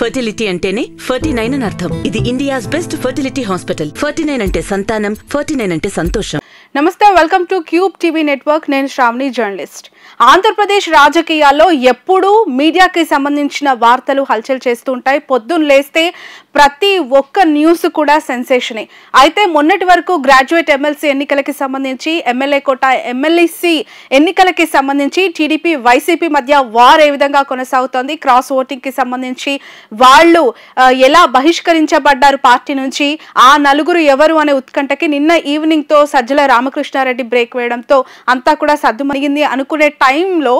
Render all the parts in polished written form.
Fertility అంటేనే 49 అని అర్థం. ఇది ఇండియాస్ బెస్ట్ ఫర్టిలిటీ హాస్పిటల్. 49 అంటే సంతానం, 49 అంటే సంతోషం. నమస్తే, welcome to cube TV network. నేను శ్రావణి, జర్నలిస్ట్. ఆంధ్రప్రదేశ్ రాజకీయాల్లో ఎప్పుడూ మీడియాకి సంబంధించిన వార్తలు హల్చల్ చేస్తూ ఉంటాయి. పొద్దున్న లేస్తే ప్రతి ఒక్క న్యూస్ కూడా సెన్సేషనే. అయితే మొన్నటి వరకు గ్రాడ్యుయేట్ ఎమ్మెల్సీ ఎన్నికలకి సంబంధించి, ఎమ్మెల్యే కోట ఎమ్మెల్సీ ఎన్నికలకి సంబంధించి టీడీపీ వైసీపీ మధ్య వార్ ఏ విధంగా కొనసాగుతోంది, క్రాస్ ఓటింగ్కి సంబంధించి వాళ్ళు ఎలా బహిష్కరించబడ్డారు పార్టీ నుంచి, ఆ నలుగురు ఎవరు అనే ఉత్కంఠకి నిన్న ఈవినింగ్తో సజ్జల రామకృష్ణారెడ్డి బ్రేక్ వేయడంతో అంతా కూడా సద్దుమణిగింది అనుకునే టైంలో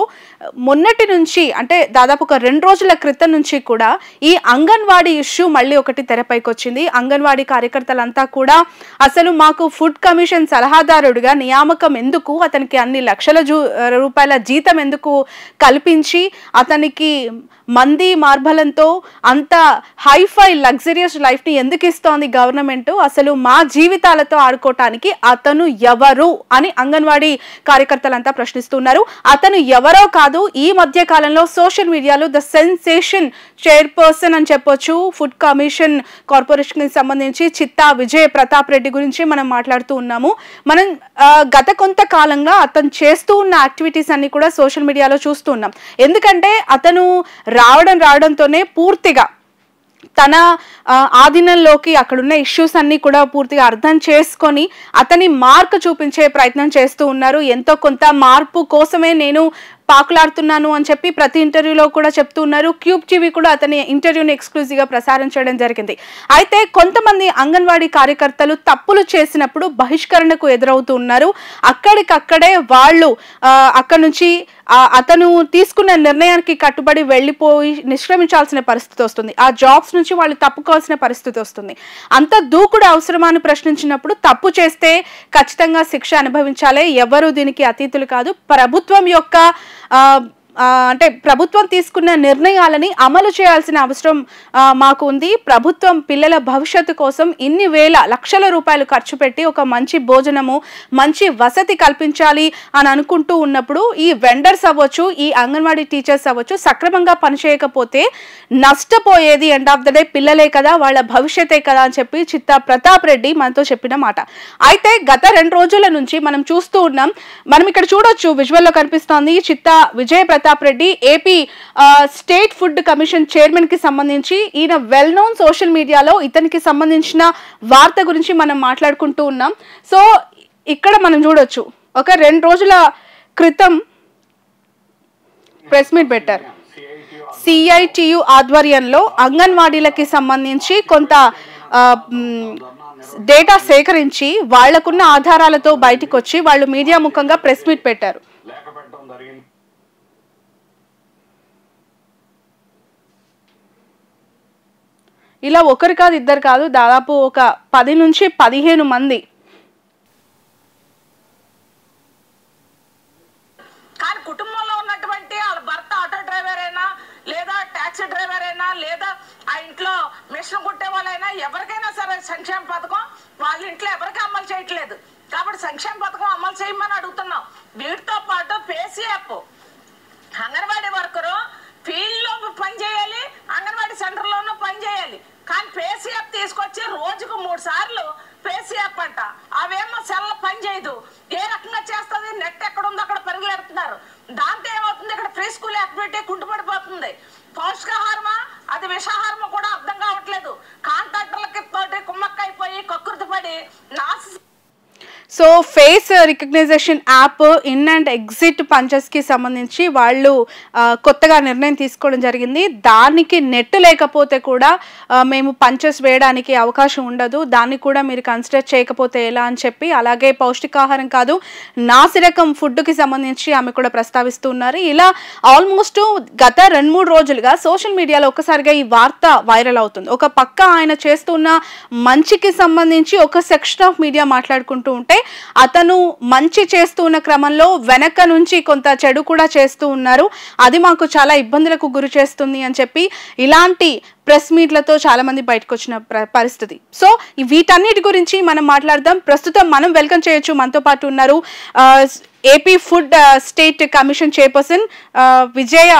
మొన్నటి నుంచి, అంటే దాదాపు ఒక 2 రోజుల క్రితం నుంచి కూడా ఈ అంగన్వాడీ ఇష్యూ మళ్ళీ ఒకటి తెరపైకి వచ్చింది. అంగన్వాడీ కార్యకర్తలంతా కూడా అసలు మాకు ఫుడ్ కమిషన్ సలహాదారుడిగా నియామకం ఎందుకు, అతనికి అన్ని లక్షల రూపాయల జీతం ఎందుకు కల్పించి అతనికి మంది మార్బలంతో అంత హైఫై లగ్జరియస్ లైఫ్ని ఎందుకు ఇస్తోంది గవర్నమెంట్, అసలు మా జీవితాలతో ఆడుకోవటానికి అతను ఎవరు అని అంగన్వాడీ కార్యకర్తలంతా ప్రశ్నిస్తున్నారు. అతను ఎవరో కాదు, ఈ మధ్య కాలంలో సోషల్ మీడియాలో ద సెన్సేషన్ చైర్పర్సన్ అని చెప్పొచ్చు. ఫుడ్ కమిషన్ కార్పొరేషన్ కి సంబంధించి చిత్తా విజయ్ ప్రతాప్ రెడ్డి గురించి మనం మాట్లాడుతూ ఉన్నాము. మనం గత కొంతకాలంగా అతను చేస్తూ ఉన్న యాక్టివిటీస్ అన్ని కూడా సోషల్ మీడియాలో చూస్తూ ఉన్నాం. ఎందుకంటే అతను రావడంతోనే పూర్తిగా తన ఆధీనంలోకి అక్కడున్న ఇష్యూస్ అన్ని కూడా పూర్తిగా అర్థం చేసుకొని అతని మార్క్ చూపించే ప్రయత్నం చేస్తూ ఉన్నారు. ఎంతో కొంత మార్పు కోసమే నేను పాకులాడుతున్నాను అని చెప్పి ప్రతి ఇంటర్వ్యూలో కూడా చెప్తూ ఉన్నారు. క్యూబ్ టీవీ కూడా అతని ఇంటర్వ్యూని ఎక్స్క్లూజివ్గా ప్రసారం చేయడం జరిగింది. అయితే కొంతమంది అంగన్వాడీ కార్యకర్తలు తప్పులు చేసినప్పుడు బహిష్కరణకు ఎదురవుతూ ఉన్నారు. అక్కడికక్కడే వాళ్ళు అక్కడి నుంచి అతను తీసుకున్న నిర్ణయానికి కట్టుబడి వెళ్ళిపోయి నిష్క్రమించాల్సిన పరిస్థితి వస్తుంది. ఆ జాబ్స్ నుంచి వాళ్ళు తప్పుకోవాల్సిన పరిస్థితి వస్తుంది. అంత దూకుడు అవసరమా అని ప్రశ్నించినప్పుడు తప్పు చేస్తే ఖచ్చితంగా శిక్ష అనుభవించాలి, ఎవరు దీనికి అతీతులు కాదు. ప్రభుత్వం యొక్క అంటే ప్రభుత్వం తీసుకున్న నిర్ణయాలని అమలు చేయాల్సిన అవసరం మాకు ఉంది. ప్రభుత్వం పిల్లల భవిష్యత్తు కోసం ఇన్ని లక్షల రూపాయలు ఖర్చు పెట్టి ఒక మంచి భోజనము, మంచి వసతి కల్పించాలి అని అనుకుంటూ ఉన్నప్పుడు ఈ వెండర్స్ అవ్వచ్చు, ఈ అంగన్వాడీ టీచర్స్ అవ్వచ్చు సక్రమంగా పనిచేయకపోతే నష్టపోయేది ఎండ్ ఆఫ్ ద డే పిల్లలే కదా, వాళ్ళ భవిష్యత్తే కదా అని చెప్పి చిత్తా ప్రతాప్ రెడ్డి మనతో చెప్పిన మాట. అయితే గత 2 రోజుల నుంచి మనం చూస్తూ ఉన్నాం. మనం ఇక్కడ చూడొచ్చు, విజువల్లో కనిపిస్తోంది చిత్తా Vijay Pratap Reddy AP state food commission chairman కి సంబంధించి. ఈయన వెల్ నోన్ సోషల్ మీడియాలో. ఇతనికి సంబంధించిన వార్త గురించి మనం మాట్లాడుకుంటూ ఉన్నాం. సో ఇక్కడ మనం చూడొచ్చు, ఒక 2 రోజుల క్రితం ప్రెస్ మీట్ పెట్టారు. సిఐటియు ఆధ్వర్యంలో అంగన్వాడీలకి సంబంధించి కొంత డేటా సేకరించి వాళ్లకున్న ఆధారాలతో బయటకు వచ్చి వాళ్ళు మీడియా ముఖంగా ప్రెస్ మీట్ పెట్టారు. ఇలా ఒకరు కాదు, ఇద్దరు కాదు, దాదాపు ఒక 10 నుంచి 15 మంది. కానీ కుటుంబంలో ఉన్నటువంటి వాళ్ళ భర్త ఆటో డ్రైవర్ అయినా, లేదా టాక్సీ డ్రైవర్ అయినా, లేదా ఆ ఇంట్లో మిషన్ కుట్టే వాళ్ళైనా, ఎవరికైనా సరే సంక్షేమ పథకం వాళ్ళ ఇంట్లో ఎవరికి అమలు చేయట్లేదు. కాబట్టి సంక్షేమ పథకం అమలు చేయమని అడుగుతున్నాం. వీటితో పాటు పేసీఎఫ్ అంగన్వాడీ వర్కరు ఫీల్డ్లో పని చేయాలి, అంగన్వాడీ సెంటర్లోనూ పని చేయాలి. కానీ పేసీఎఫ్ తీసుకొచ్చి రోజుకు 3 సార్లు పేసీఎఫ్ అంట, అవేమో సెల్ల పని చేయదు. ఏ రకంగా చేస్తుంది? నెట్ ఎక్కడ ఉందో అక్కడ పరిగెడుతున్నారు. దాంతో ఏమవుతుంది, ఇక్కడ ఫ్రీ స్కూల్ యాక్టివిటీ కుంటుపడిపోతుంది. పౌష్టికాహారమా అది విషాహారమా కూడా అర్థం కావట్లేదు. కాంట్రాక్టర్లకి తోటి కుమ్మక్కైపోయి కక్కుర్తి పడి so face recognition app in and exit పంచెస్కి సంబంధించి వాళ్ళు కొత్తగా నిర్ణయం తీసుకోవడం జరిగింది. దానికి నెట్ లేకపోతే కూడా మేము పంచెస్ వేయడానికి అవకాశం ఉండదు, దాన్ని కూడా మీరు కన్సిడర్ చేయకపోతే ఎలా అని చెప్పి, అలాగే పౌష్టికాహారం కాదు నాసిరకం ఫుడ్కి సంబంధించి ఆమె కూడా ప్రస్తావిస్తున్నారు. ఇలా ఆల్మోస్ట్ గత 2-3 రోజులుగా సోషల్ మీడియాలో ఒక్కసారిగా ఈ వార్త వైరల్ అవుతుంది. ఒక పక్క ఆయన చేస్తున్న మంచికి సంబంధించి ఒక సెక్షన్ ఆఫ్ మీడియా మాట్లాడుకుంటూ ఉంటే, అతను మంచి చేస్తూ ఉన్న క్రమంలో వెనక నుంచి కొంత చెడు కూడా చేస్తూ ఉన్నారు, అది మాకు చాలా ఇబ్బందులకు గురి చేస్తుంది అని చెప్పి ఇలాంటి ప్రెస్ మీట్లతో చాలా మంది బయటకు వచ్చిన పరిస్థితి. సో వీటన్నిటి గురించి మనం మాట్లాడదాం. ప్రస్తుతం మనం వెల్కమ్ చేయొచ్చు, మనతో పాటు ఉన్నారు AP food state commission chairperson Vijaya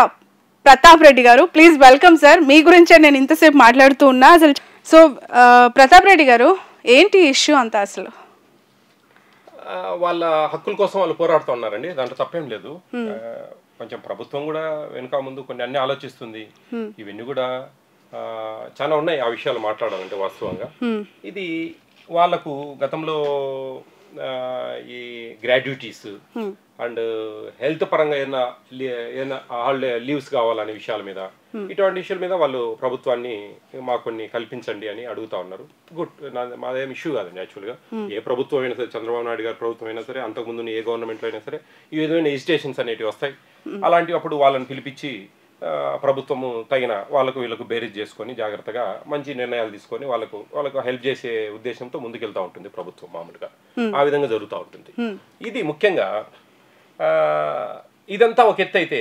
Pratap Reddy గారు. Please welcome sir. మీ గురించే నేను ఇంతసేపు మాట్లాడుతూ ఉన్నా అసలు. సో ప్రతాప్ రెడ్డి గారు, ఏంటి ఇష్యూ అంతా అసలు? వాళ్ళ హక్కుల కోసం వాళ్ళు పోరాడుతూ ఉన్నారండి, దాంట్లో తప్పేం లేదు. కొంచెం ప్రభుత్వం కూడా వెనుక ముందు కొన్ని అన్ని ఆలోచిస్తుంది. ఇవన్నీ కూడా చాలా ఉన్నాయి ఆ విషయాలు మాట్లాడాలంటే. వాస్తవంగా ఇది వాళ్ళకు గతంలో ఈ గ్రాడ్యుటీస్ అండ్ హెల్త్ పరంగా ఏదైనా హాలిడే లీవ్స్ కావాలనే విషయాల మీద, ఇటువంటి విషయాల మీద వాళ్ళు ప్రభుత్వాన్ని మాకు కొన్ని కల్పించండి అని అడుగుతా ఉన్నారు. గుడ్, మాదేం ఇష్యూ కాదండి. యాక్చువల్గా ఏ ప్రభుత్వం అయినా సరే, చంద్రబాబు నాయుడు గారి ప్రభుత్వం అయినా సరే, అంతకుముందు ఏ గవర్నమెంట్లో అయినా సరే ఈ విధమైన ఎజిటేషన్స్ అనేటివి వస్తాయి. అలాంటివి అప్పుడు వాళ్ళని పిలిపించి ప్రభుత్వము తగిన వాళ్ళకు వీళ్ళకు బేరీజ్ చేసుకొని జాగ్రత్తగా మంచి నిర్ణయాలు తీసుకొని వాళ్ళకు హెల్ప్ చేసే ఉద్దేశంతో ముందుకెళ్తా ఉంటుంది ప్రభుత్వం. మామూలుగా ఆ విధంగా జరుగుతూ ఉంటుంది. ఇది ముఖ్యంగా ఇదంతా ఒక ఎత్తు అయితే,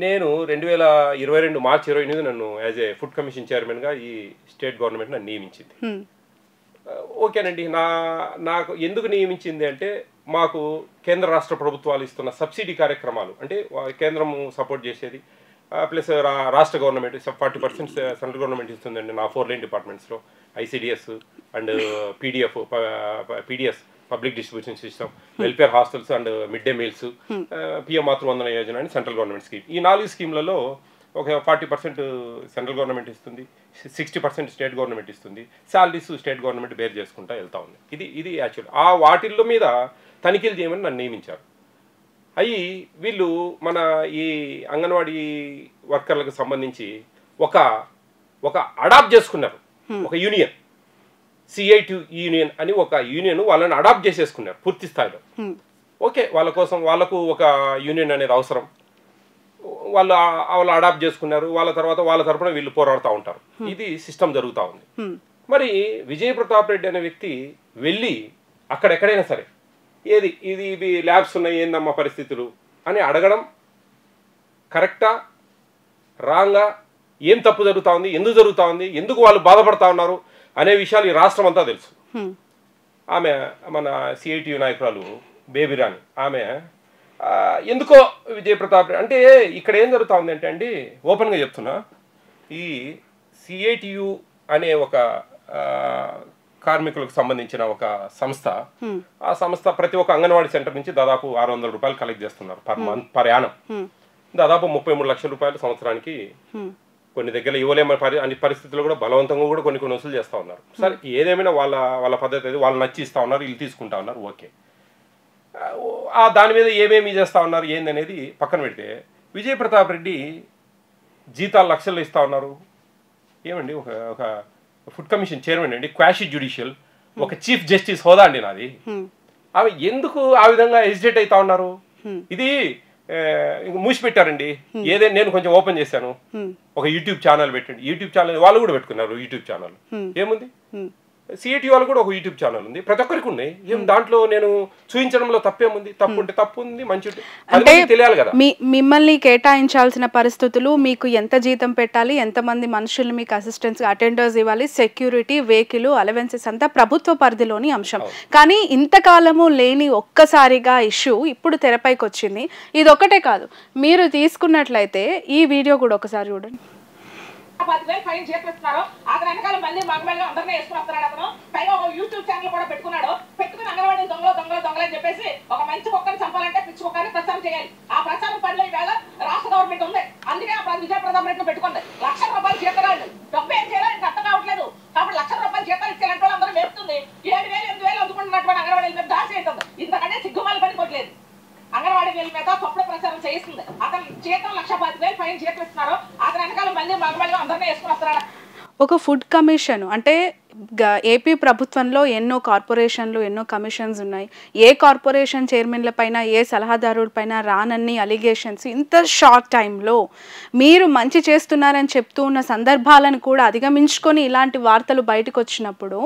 నేను 2022 మార్చి 28 నన్ను యాజ్ ఏ ఫుడ్ కమిషన్ చైర్మన్గా ఈ స్టేట్ గవర్నమెంట్ నన్ను నియమించింది. ఓకేనండి. నాకు ఎందుకు నియమించింది అంటే, మాకు కేంద్ర రాష్ట్ర ప్రభుత్వాలు ఇస్తున్న సబ్సిడీ కార్యక్రమాలు, అంటే కేంద్రం సపోర్ట్ చేసేది ప్లస్ రాష్ట్ర గవర్నమెంట్ 40% సెంట్రల్ గవర్నమెంట్ ఇస్తుందండి నా 4 లైన్ డిపార్ట్మెంట్స్లో. ICDS and PDS public distribution system, welfare hostels and mid day meals, PM Matruvandana Yojana అని సెంట్రల్ గవర్నమెంట్ స్కీమ్. ఈ 4 స్కీమ్లలో ఒక 40% సెంట్రల్ గవర్నమెంట్ ఇస్తుంది, 60% స్టేట్ గవర్నమెంట్ ఇస్తుంది. శాలరీస్ స్టేట్ గవర్నమెంట్ బేర్ చేసుకుంటా వెళ్తా ఉంది. ఇది యాక్చువల్. ఆ వాటిల్లో మీద తనిఖీలు చేయమని నన్ను నియమించారు. అవి వీళ్ళు మన ఈ అంగన్వాడీ వర్కర్లకు సంబంధించి ఒక అడాప్ట్ చేసుకున్నారు. ఒక యూనియన్, CIT యూనియన్ అని ఒక యూనియన్ వాళ్ళని అడాప్ట్ చేసేసుకున్నారు పూర్తి స్థాయిలో. ఓకే, వాళ్ళకు ఒక యూనియన్ అనేది అవసరం. వాళ్ళు అడాప్ట్ చేసుకున్నారు. వాళ్ళ తర్వాత వాళ్ళ తరపున వీళ్ళు పోరాడుతూ ఉంటారు. ఇది సిస్టమ్ జరుగుతూ ఉంది. మరి విజయ్ ప్రతాప్ రెడ్డి అనే వ్యక్తి వెళ్ళి అక్కడెక్కడైనా సరే ఇది ల్యాబ్స్ ఉన్నాయి, ఏందమ్మా పరిస్థితులు అని అడగడం కరెక్టా, రాంగా, ఏం తప్పు జరుగుతూ ఉంది, ఎందుకు జరుగుతూ ఉంది, ఎందుకు వాళ్ళు బాధపడతా ఉన్నారు అనే విషయాలు ఈ రాష్ట్రం అంతా తెలుసు. ఆమె మన CITU నాయకురాలు బేబీరాణి, ఆమె ఎందుకో విజయ్ ప్రతాప్ అంటే ఇక్కడ ఏం జరుగుతూ ఉంది అంటే అండి, ఓపెన్గా చెప్తున్నా, ఈ CITU అనే ఒక కార్మికులకు సంబంధించిన ఒక సంస్థ. ఆ సంస్థ ప్రతి ఒక్క అంగన్వాడీ సెంటర్ నుంచి దాదాపు 600 రూపాయలు కలెక్ట్ చేస్తున్నారు పర్ యానం. దాదాపు 33 లక్షల రూపాయలు సంవత్సరానికి. కొన్ని దగ్గర ఇవ్వలేమ అన్ని పరిస్థితుల్లో కూడా బలవంతంగా కూడా కొన్ని వసూలు చేస్తూ ఉన్నారు. సరే, ఏదేమైనా వాళ్ళ పద్ధతి అది, వాళ్ళు నచ్చి ఇస్తూ ఉన్నారు, వీళ్ళు తీసుకుంటా ఉన్నారు. ఓకే, దాని మీద ఏమేమి చేస్తూ ఉన్నారు ఏందనేది పక్కన పెడితే, విజయ్ ప్రతాప్ రెడ్డి జీతాలు లక్షల్లో ఇస్తూ ఉన్నారు. ఏమండి, ఒక ఫుడ్ కమిషన్ చైర్మన్ అండి, క్వాషి జ్యుడిషియల్, ఒక చీఫ్ జస్టిస్ హోదా అండి నాది. అవి ఎందుకు ఆ విధంగా హెసిటేట్ అవుతా ఉన్నారు? ఇది మూసిపెట్టారండి. ఏదైనా నేను కొంచెం ఓపెన్ చేశాను, ఒక యూట్యూబ్ ఛానల్ పెట్టండి. యూట్యూబ్ ఛానల్ వాళ్ళు కూడా పెట్టుకున్నారు. యూట్యూబ్ ఛానల్ ఏముంది, CIT వాళ్ళు కూడా ఒక యూట్యూబ్ ఛానల్ ఉంది, ప్రతి ఒక్కరికి ఉన్నాయి. ఏం దాంట్లో నేను చూపించడంలో తప్పేముంది? తప్పు ఉంటే తప్పు ఉంది, మంచి అంటే తెలియాలి కదా. మిమ్మల్ని కేటాయించాల్సిన పరిస్థితులు, మీకు ఎంత జీతం పెట్టాలి, ఎంతమంది మనుషులు మీకు అసిస్టెంట్స్ అటెండర్స్ ఇవ్వాలి, సెక్యూరిటీ, వెహికల్, అలవెన్సెస్ అంతా ప్రభుత్వ పరిధిలోని అంశం. కానీ ఇంతకాలము లేని ఒక్కసారిగా ఇష్యూ ఇప్పుడు తెరపైకి వచ్చింది. ఇది ఒకటే కాదు, మీరు తీసుకున్నట్లయితే ఈ వీడియో కూడా ఒకసారి చూడండి. 10,000 ఫైన్ చేపిస్తున్నారు. అతను వెనకాల మళ్ళీ మగవాళ్ళు అందరినీ వేసుకుని వస్తున్నాడు. అతను పైగా ఒక యూట్యూబ్ ఛానల్ కూడా పెట్టుకున్నాడు. పెట్టుకుని అంగన్వాడీ దొంగలని చెప్పేసి ఒక మంచి కుక్కని చంపాలంటే పిచ్చి కుక్కని ప్రచారం చేయాలి. ఆ ప్రచారం పనిలో ఈవేళ రాష్ట్ర గవర్నమెంట్ ఉంది. అందుకే విజయ ప్రతాప్ రెడ్డి పెట్టుకుంది. లక్షల రూపాయలు జీతాలు, డబ్బు ఏం చేయాలో అర్థం కావట్లేదు. కాబట్టి లక్షల రూపాయలు జీతాలు ఇచ్చేలాంటి వాళ్ళు అందరూ వేస్తుంది. 7,000 8,000 అందుకుంటున్నటువంటి అంగన్వాడీ మీద దాడి అవుతుంది. ఇంతకంటే సిగ్గుమాలి పనిపోట్లేదు. అంగన్వాడీ వీళ్ళ మీద తప్పుడు ప్రచారం చేయిస్తుంది. అతను జీతం 1,10,000 ఫైన్ చేపిస్తున్నారు. అతను వెనకాల మళ్ళీ మగవాళ్ళు అందరినీ వేసుకుని వస్తున్నాడు. ఒక ఫుడ్ కమిషన్ అంటే ఏపీ ప్రభుత్వంలో ఎన్నో కార్పొరేషన్లు, ఎన్నో కమిషన్స్ ఉన్నాయి. ఏ కార్పొరేషన్ చైర్మన్ల పైన, ఏ సలహాదారుల పైన రానన్ని అలిగేషన్స్ ఇంత షార్ట్ టైంలో మీరు మంచి చేస్తున్నారని చెప్తూ ఉన్న సందర్భాలను కూడా అధిగమించుకొని ఇలాంటి వార్తలు బయటకు వచ్చినప్పుడు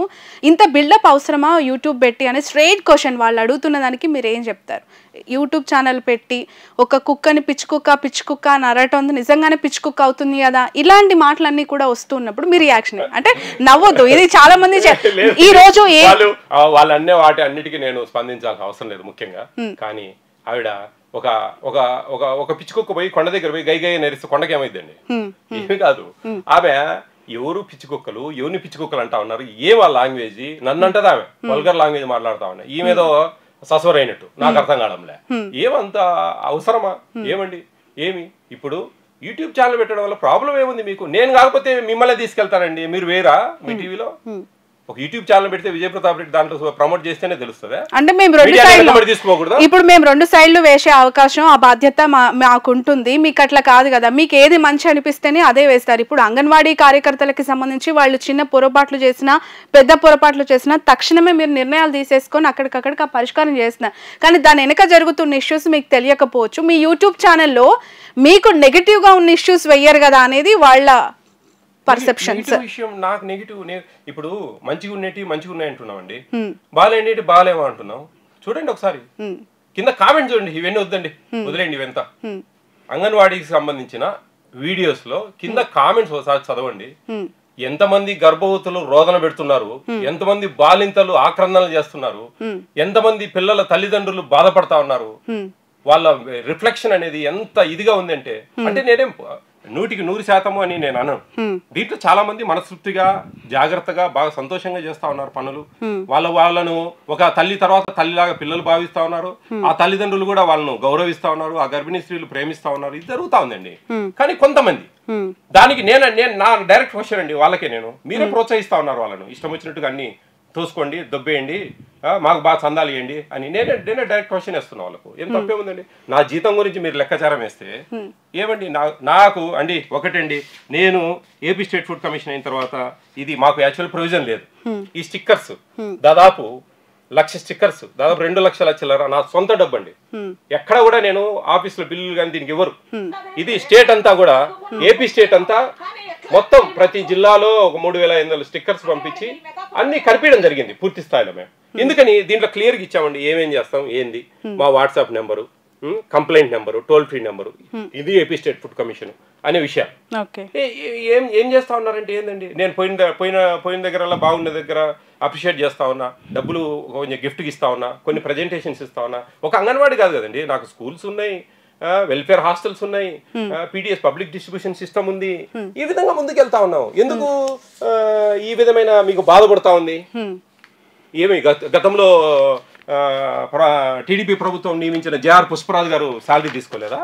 ఇంత బిల్డప్ అవసరమా యూట్యూబ్ పెట్టి అనే స్ట్రైట్ క్వశ్చన్ వాళ్ళు అడుగుతున్న దానికి మీరు ఏం చెప్తారు? యూట్యూబ్ ఛానల్ పెట్టి ఒక కుక్కని పిచ్చి కుక్క అని అరటం నిజంగానే పిచ్చి కుక్క అవుతుంది కదా, ఇలాంటి మాటలన్నీ కూడా వస్తున్నప్పుడు మీ రియాక్షన్ అంటే నవ్వొద్దు. ఇది చాలా మంది ఈ రోజు వాళ్ళు అన్నే వాటి అన్నిటికీ నేను స్పందించాల్సిన అవసరం లేదు ముఖ్యంగా. కానీ ఆవిడ ఒక ఒక ఒక ఒక పిచ్చుకొక్క పోయి కొండ దగ్గర పోయి గై గై నెరిస్తే కొండకి ఏమైందండి? ఏమి కాదు. ఆమె ఎవరు పిచ్చుకొక్కలు, ఎవరిని పిచ్చుకొక్కలు అంటా ఉన్నారు, ఏ వాళ్ళ లాంగ్వేజ్ నన్ను అంటది, ఆమె వల్గర్ లాంగ్వేజ్ మాట్లాడుతా ఉన్నా, ఈమెదో సస్వర్ అయినట్టు, నాకు అర్థం కావడంలే. ఏమంత అవసరమా? ఏమండి ఏమి ఇప్పుడు యూట్యూబ్ ఛానల్ పెట్టడం వల్ల ప్రాబ్లం ఏముంది మీకు? నేను కాకపోతే మిమ్మల్ని తీసుకెళ్తానండి, మీరు వేరా మీ టీవీలో? ఒక యూట్యూబ్ ఛానల్ పెడితే విజయ్ ప్రతాప్ రెడ్డి దాంట్లో ప్రమోట్ చేస్తేనే తెలుస్తుంది. అంటే మేము రెండు సైడ్లు తీసుకోకూడదు. ఇప్పుడు మేము రెండు సైడ్లు వేసే అవకాశం, ఆ బాధ్యత మాకుంటుంది. మీకు అట్లా కాదు కదా, మీకు ఏది మంచి అనిపిస్తేనే అదే వేస్తారు. ఇప్పుడు అంగన్వాడీ కార్యకర్తలకి సంబంధించి వాళ్ళు చిన్న పొరపాట్లు చేసినా, పెద్ద పొరపాట్లు చేసినా తక్షణమే మీరు నిర్ణయాలు తీసేసుకొని అక్కడికక్కడికి ఆ పరిష్కారం చేస్తున్నారు. కానీ దాని వెనక జరుగుతున్న ఇష్యూస్ మీకు తెలియకపోవచ్చు. మీ యూట్యూబ్ ఛానల్లో మీకు నెగిటివ్ గా ఉన్న ఇష్యూస్ వెయ్యరు కదా అనేది వాళ్ళ పర్సెప్షన్స్. విషయం నాకు నెగిటివ్. ఇప్పుడు మంచిగా ఉన్నట్టు మంచిగా ఉన్నాయి అంటున్నామండి, బాగాలేంటి బాగాలేమో అంటున్నాం. చూడండి ఒకసారి కింద కామెంట్ చూడండి. ఇవన్నీ వద్దండి, వదిలేండి ఇవంతా. అంగన్వాడీకి సంబంధించిన వీడియోస్ లో కింద కామెంట్స్ ఒకసారి చదవండి. ఎంతమంది గర్భవతులు రోదన పెడుతున్నారు, ఎంతమంది బాలింతలు ఆక్రందనలు చేస్తున్నారు, ఎంతమంది పిల్లల తల్లిదండ్రులు బాధపడతా ఉన్నారు. వాళ్ళ రిఫ్లెక్షన్ అనేది ఎంత ఇదిగా ఉందంటే, అంటే నేనేం 100% అని నేను అనను. దీంట్లో చాలా మంది మనస్తృప్తిగా జాగ్రత్తగా బాగా సంతోషంగా చేస్తా ఉన్నారు పనులు. వాళ్ళను ఒక తల్లి తర్వాత తల్లిలాగా పిల్లలు భావిస్తా ఉన్నారు. ఆ తల్లిదండ్రులు కూడా వాళ్ళను గౌరవిస్తా ఉన్నారు. ఆ గర్భిణీ స్త్రీలు ప్రేమిస్తా ఉన్నారు. ఇది జరుగుతా ఉందండి. కానీ కొంతమంది దానికి నేను నా డైరెక్ట్ క్వశ్చన్ అండి వాళ్ళకే, మీరే ప్రోత్సహిస్తా ఉన్నారు వాళ్ళను. ఇష్టం వచ్చినట్టుగా అన్ని తోసుకోండి, దొబ్బేయండి, మాకు బాగా చందాలు ఇవ్వండి అని నేనే డైరెక్ట్ క్వశ్చన్ వేస్తున్నా వాళ్ళకు. ఏం తప్పేముందండి? నా జీతం గురించి మీరు లెక్కాచారం వేస్తే ఏమండి? నాకు అండి ఒకటండి, నేను ఏపీ స్టేట్ ఫుడ్ కమిషన్ అయిన తర్వాత ఇది మాకు యాక్చువల్ ప్రొవిజన్ లేదు. ఈ స్టిక్కర్స్ దాదాపు 1,00,000 స్టిక్కర్స్, దాదాపు 2 లక్షల చిల్లర నా సొంత డబ్బు అండి. ఎక్కడ కూడా నేను ఆఫీసులో బిల్లులు కానీ దీనికి ఇవ్వరు. ఇది స్టేట్ అంతా కూడా, ఏపీ స్టేట్ అంతా మొత్తం ప్రతి జిల్లాలో ఒక 3,500 స్టిక్కర్స్ పంపించి అన్ని కనిపించడం జరిగింది పూర్తి స్థాయిలో. మేము ఎందుకని దీంట్లో క్లియర్గా ఇచ్చామండి, ఏమేం చేస్తాం ఏంది, మా WhatsApp number, complaint number, toll free number, ఇది ఏపీ స్టేట్ ఫుడ్ కమిషన్ అనే విషయాలు. ఏం చేస్తా ఉన్నారంటే ఏందండి, నేను పోయిన దగ్గర బాగున్న దగ్గర అప్రిషియేట్ చేస్తా ఉన్నా, డబ్బులు కొంచెం గిఫ్ట్కి ఇస్తా ఉన్నా, కొన్ని ప్రజెంటేషన్స్ ఇస్తా ఉన్నా. ఒక అంగన్వాడీ కాదు కదండి, నాకు స్కూల్స్ ఉన్నాయి, వెల్ఫేర్ హాస్టల్స్ ఉన్నాయి, పీడిఎస్ పబ్లిక్ డిస్ట్రిబ్యూషన్ సిస్టమ్ ఉంది. ఈ విధంగా ముందుకు వెళ్తా ఉన్నాం. ఎందుకు ఈ విధమైన మీకు బాధపడతా ఉంది? ఏమి గతంలో టీడీపీ ప్రభుత్వం నియమించిన జేఆర్ పుష్పరాజు గారు శాలరీ తీసుకోలేదా?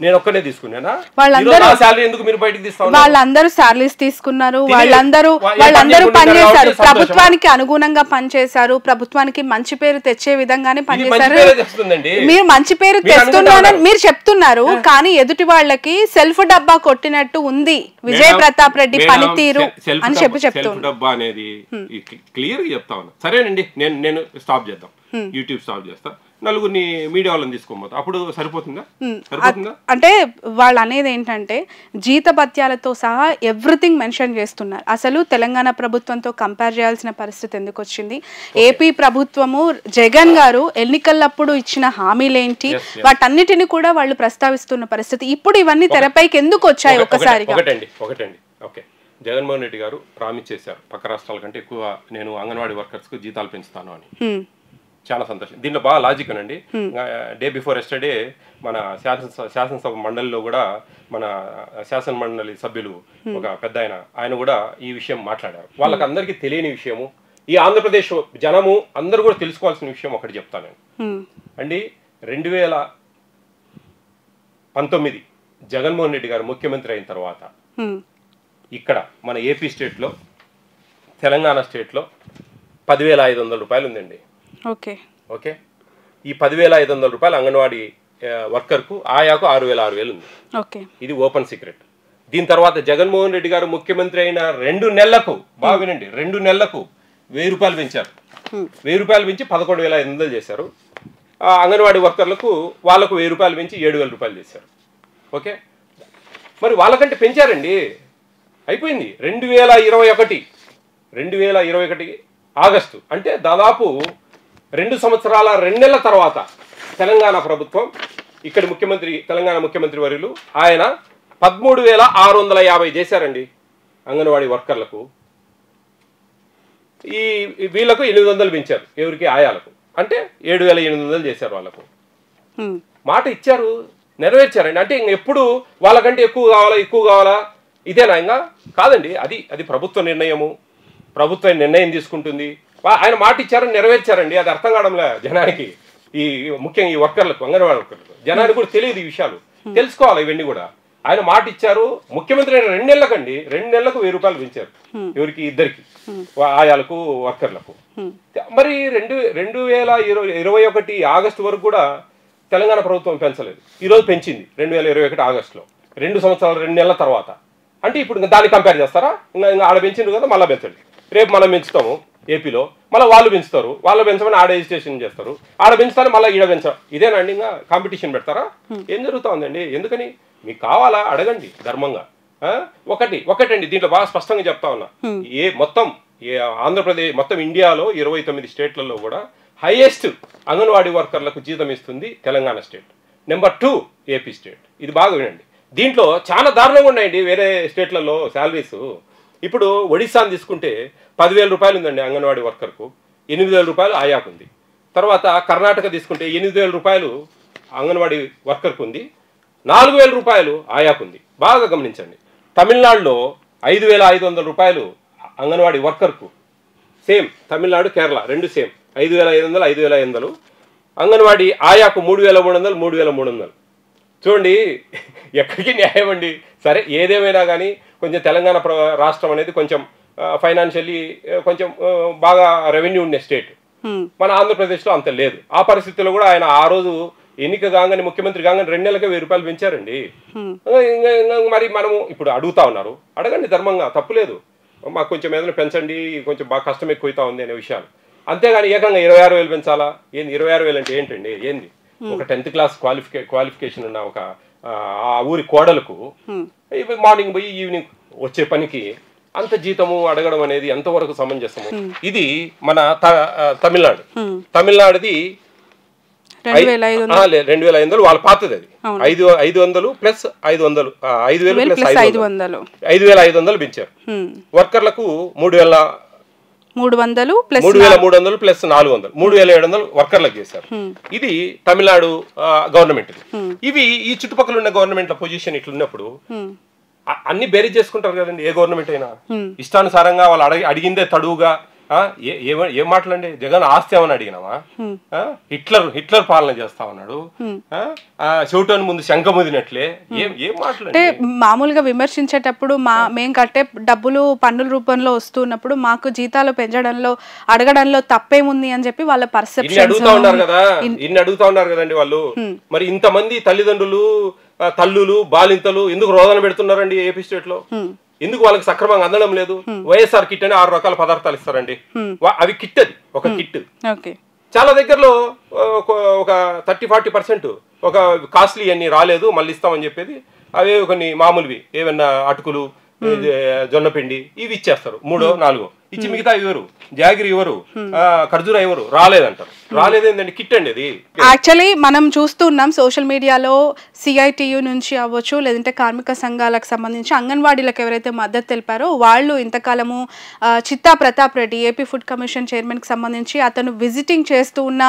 నేను ఒక్కనే తీసుకున్నానా? శాలరీ ఎందుకు మీరు బయటకు తీస్తా? వాళ్ళందరూ శాలరీస్ తీసుకున్నారు, వాళ్ళందరూ పనిచేశారు, ప్రభుత్వానికి అనుగుణంగా పనిచేశారు, ప్రభుత్వానికి మంచి పేరు తెచ్చే విధంగానే పనిచేశారు. మీరు మంచి పేరు తెస్తున్నారని మీరు చెప్తున్నారు, కానీ ఎదుటి వాళ్ళకి సెల్ఫ్ డబ్బా కొట్టినట్టు ఉంది విజయ్ ప్రతాప్ రెడ్డి పనితీరు అని చెప్తున్నారు. డబ్బా అనేది క్లియర్ గా చెప్తా ఉన్నా. సరేనండి, నేను స్టాప్ చేద్దాం, యూట్యూబ్ స్టాప్ చేస్తా, నలుగురిని మీడియా వాళ్ళని తీసుకోబోతా, అప్పుడు సరిపోతుందా? అంటే వాళ్ళు అనేది ఏంటంటే జీతభత్యాలతో సహా ఎవ్రీథింగ్ మెన్షన్ చేస్తున్నారు. అసలు తెలంగాణ ప్రభుత్వంతో కంపేర్ చేయాల్సిన పరిస్థితి ఎందుకు వచ్చింది? ఏపీ ప్రభుత్వము జగన్ గారు ఎన్నికలప్పుడు ఇచ్చిన హామీలేంటి, వాటన్నిటిని కూడా వాళ్ళు ప్రస్తావిస్తున్న పరిస్థితి. ఇప్పుడు ఇవన్నీ తెరపైకి ఎందుకు వచ్చాయి? ఒకసారిగా ఒకటండి ఓకే, జగన్మోహన్ రెడ్డి గారు ప్రామిస్ చేశారు పక్క రాష్ట్రాల కంటే ఎక్కువ నేను అంగన్వాడీ వర్కర్స్ కు జీతాలు పెంచుతాను అని. చాలా సంతోషం. దీంట్లో బాగా లాజిక్ అనండి. డే బిఫోర్ ఎస్టర్డే మన శాసనసభ మండలిలో కూడా మన శాసన మండలి సభ్యులు ఒక పెద్ద ఆయన కూడా ఈ విషయం మాట్లాడారు. వాళ్ళకి అందరికీ తెలియని విషయము, ఈ ఆంధ్రప్రదేశ్ జనము అందరూ కూడా తెలుసుకోవాల్సిన విషయం ఒకటి చెప్తాను నేను అండి. 2019 జగన్మోహన్ రెడ్డి గారు ముఖ్యమంత్రి అయిన తర్వాత ఇక్కడ మన ఏపీ స్టేట్లో, తెలంగాణ స్టేట్లో 10,500 రూపాయలు ఉందండి. ఓకే, ఈ 10,500 రూపాయలు అంగన్వాడీ వర్కర్కు ఆయాకు 6,000 ఉంది. ఇది ఓపెన్ సీక్రెట్. దీని తర్వాత జగన్మోహన్ రెడ్డి గారు ముఖ్యమంత్రి అయిన 2 నెలలకు, బాగా వినండి, 2 నెలలకు 1,000 రూపాయలు పెంచారు. 1,000 రూపాయలు పెంచి 11,500 చేశారు. అంగన్వాడీ వర్కర్లకు వాళ్ళకు 1,000 రూపాయలు పెంచి 7,000 రూపాయలు చేశారు. ఓకే, మరి వాళ్ళకంటే పెంచారండి. అయిపోయింది 2021 ఆగస్టు, అంటే దాదాపు 2 సంవత్సరాల 2 నెలల తర్వాత తెలంగాణ ప్రభుత్వం, ఇక్కడి ముఖ్యమంత్రి, తెలంగాణ ముఖ్యమంత్రి వర్యులు ఆయన 13,650 చేశారండి అంగన్వాడీ వర్కర్లకు. ఈ వీళ్ళకు 800 పెంచారు, ఎవరికి? ఆయాలకు. అంటే 7,800 చేశారు వాళ్ళకు. మాట ఇచ్చారు, నెరవేర్చారండి. అంటే ఇంక ఎప్పుడు వాళ్ళకంటే ఎక్కువ కావాలా ఇదేనా? ఇంకా కాదండి. అది ప్రభుత్వ నిర్ణయము, ప్రభుత్వం నిర్ణయం తీసుకుంటుంది. ఆయన మాట ఇచ్చారు, నెరవేర్చారండి. అది అర్థం కావడంలే జనానికి, ముఖ్యంగా ఈ వర్కర్లకు, అంగన్వాడీ వర్కర్లకు. జనానికి కూడా తెలియదు ఈ విషయాలు, తెలుసుకోవాలి ఇవన్నీ కూడా. ఆయన మాట ఇచ్చారు, ముఖ్యమంత్రి అయిన 2 నెలలకండి, 2 నెలలకు 1000 రూపాయలు పెంచారు. ఎవరికి? ఇద్దరికి, ఆయాలకు, వర్కర్లకు. మరి 2021 ఆగస్టు వరకు కూడా తెలంగాణ ప్రభుత్వం పెంచలేదు. ఈరోజు పెంచింది 2021 ఆగస్టులో, 2 సంవత్సరాలు 2 నెలల తర్వాత. అంటే ఇప్పుడు దాన్ని కంపేర్ చేస్తారా? ఇంకా ఆడ పెంచిండు కదా, మళ్ళీ పెంచండి. రేపు మనం పెంచుతాము ఏపీలో, మళ్ళీ వాళ్ళు పెంచుతారు, వాళ్ళు పెంచమని ఆడ రిజిస్ట్రేషన్ చేస్తారు, ఆడ పెంచుతారు, మళ్ళీ ఈడ పెంచడం. ఇదేనండి ఇంకా కాంపిటీషన్ పెడతారా? ఏం జరుగుతూ ఉందండి? ఎందుకని? మీకు కావాలా అడగండి ధర్మంగా. ఒకటండి దీంట్లో బాగా స్పష్టంగా చెప్తా ఉన్నా. మొత్తం ఆంధ్రప్రదేశ్, మొత్తం ఇండియాలో 29 స్టేట్లలో కూడా హైయెస్ట్ అంగన్వాడీ వర్కర్లకు జీతం ఇస్తుంది Telangana state. Number 2 AP state. ఇది బాగా వినండి. దీంట్లో చాలా దారుణంగా ఉన్నాయండి వేరే స్టేట్లలో శాలరీస్. ఇప్పుడు ఒడిశాని తీసుకుంటే 10,000 రూపాయలు ఉందండి అంగన్వాడీ వర్కర్కు, 8,000 రూపాయలు ఆయాకు ఉంది. తర్వాత కర్ణాటక తీసుకుంటే 8,000 రూపాయలు అంగన్వాడీ వర్కర్కు ఉంది, 4,000 రూపాయలు ఆయాకు ఉంది. బాగా గమనించండి. తమిళనాడులో 5,500 రూపాయలు అంగన్వాడీ వర్కర్కు. Same Tamil Nadu, Kerala 2 same, 5,500, 5,500. అంగన్వాడీ ఆయాకు 3,300, 3,300. చూడండి ఎక్కడికి న్యాయం అండి. సరే ఏదేమైనా కానీ కొంచెం తెలంగాణ రాష్ట్రం అనేది కొంచెం ఫైనాన్షియల్లీ కొంచెం బాగా రెవెన్యూ ఉన్న స్టేట్. మన ఆంధ్రప్రదేశ్లో అంత లేదు. ఆ పరిస్థితుల్లో కూడా ఆయన ఆ రోజు ఎన్నిక కాగానే, ముఖ్యమంత్రి కాగానే 2 నెలలకే 1000 రూపాయలు పెంచారండి. మరి మనము ఇప్పుడు అడుగుతా ఉన్నారు, అడగండి ధర్మంగా, తప్పులేదు. మాకు కొంచెం ఏదైనా పెంచండి, కొంచెం బాగా కష్టం ఎక్కువైతా ఉంది అనే విషయాలు. అంతేగాని ఏకంగా 26,000 పెంచాలా? ఏంది 26,000 అంటే ఏంటండి? ఏంది? ఒక 10th క్లాస్ క్వాలిఫికేషన్ ఉన్న ఒక ఆ ఊరి కోడలకు మార్నింగ్ పోయి ఈవినింగ్ వచ్చే పనికి అంత జీతము అడగడం అనేది ఎంతవరకు సమంజసము? ఇది మన తమిళనాడుది 2,500 వాళ్ళ పాతది. అది 500 ప్లస్ 500, 5,000 ప్లస్ 5,500 పెంచారు. వర్కర్లకు 3,300 ప్లస్ 400, 3,700 వర్కర్లకు చేశారు. ఇది తమిళనాడు గవర్నమెంట్. ఇవి ఈ చుట్టుపక్కల ఉన్న గవర్నమెంట్ల పొజిషన్ ఇట్లున్నప్పుడు అన్ని బేరీజ్ చేసుకుంటారు కదండి. ఏ గవర్నమెంట్ అయినా ఇష్టానుసారంగా వాళ్ళు అడిగిందే తడువుగా. ఏం మాటలండి? జగన్ ఆస్తి ఏమని అడిగినావా? హిట్లర్ పాలన చేస్తా ఉన్నాడు, చెవిటోని ముందు శంఖ ముదినట్లే. ఏం మాటలు అంటే మామూలుగా విమర్శించేటప్పుడు మేం కట్టే డబ్బులు పన్నుల రూపంలో వస్తున్నప్పుడు మాకు జీతాలు పెంచడంలో అడగడంలో తప్పేముంది అని చెప్పి వాళ్ళ పర్సెప్షన్ అడుగుతా ఉన్నారు కదా. ఇన్ని అడుగుతా ఉన్నారు కదండి వాళ్ళు. మరి ఇంతమంది తల్లిదండ్రులు, తల్లులు, బాలింతలు ఎందుకు రోదన పెడుతున్నారండి ఏపీ స్టేట్ లో? ఎందుకు వాళ్ళకి సక్రమంగా అందడం లేదు? వైఎస్ఆర్ కిట్ అని 6 రకాల పదార్థాలు ఇస్తారండి. అవి కిట్, అది ఒక కిట్. చాలా దగ్గరలో ఒక 30-40% ఒక కాస్ట్లీ అన్ని రాలేదు, మళ్ళీ ఇస్తామని చెప్పేది. అవే కొన్ని మామూలువి ఏమన్నా అటుకులు, జొన్నపిండి ఇవి ఇచ్చేస్తారు. 3-4 ఇచ్చి మిగతా ఇవ్వరు. జాగిరి ఇవ్వరు, ఖర్జూరా ఇవ్వరు. రాలేదంటారు. రాలేదేంటండి? కిట్ అండి అది. యాక్చువల్లీ మనం చూస్తున్నాం సోషల్ మీడియాలో CITU నుంచి అవ్వచ్చు, లేదంటే కార్మిక సంఘాలకు సంబంధించి అంగన్వాడీలకు ఎవరైతే మద్దతు తెలిపారో వాళ్ళు ఇంతకాలము Chitta Pratap Reddy AP food commission చైర్మన్కి సంబంధించి అతను విజిటింగ్ చేస్తూ ఉన్న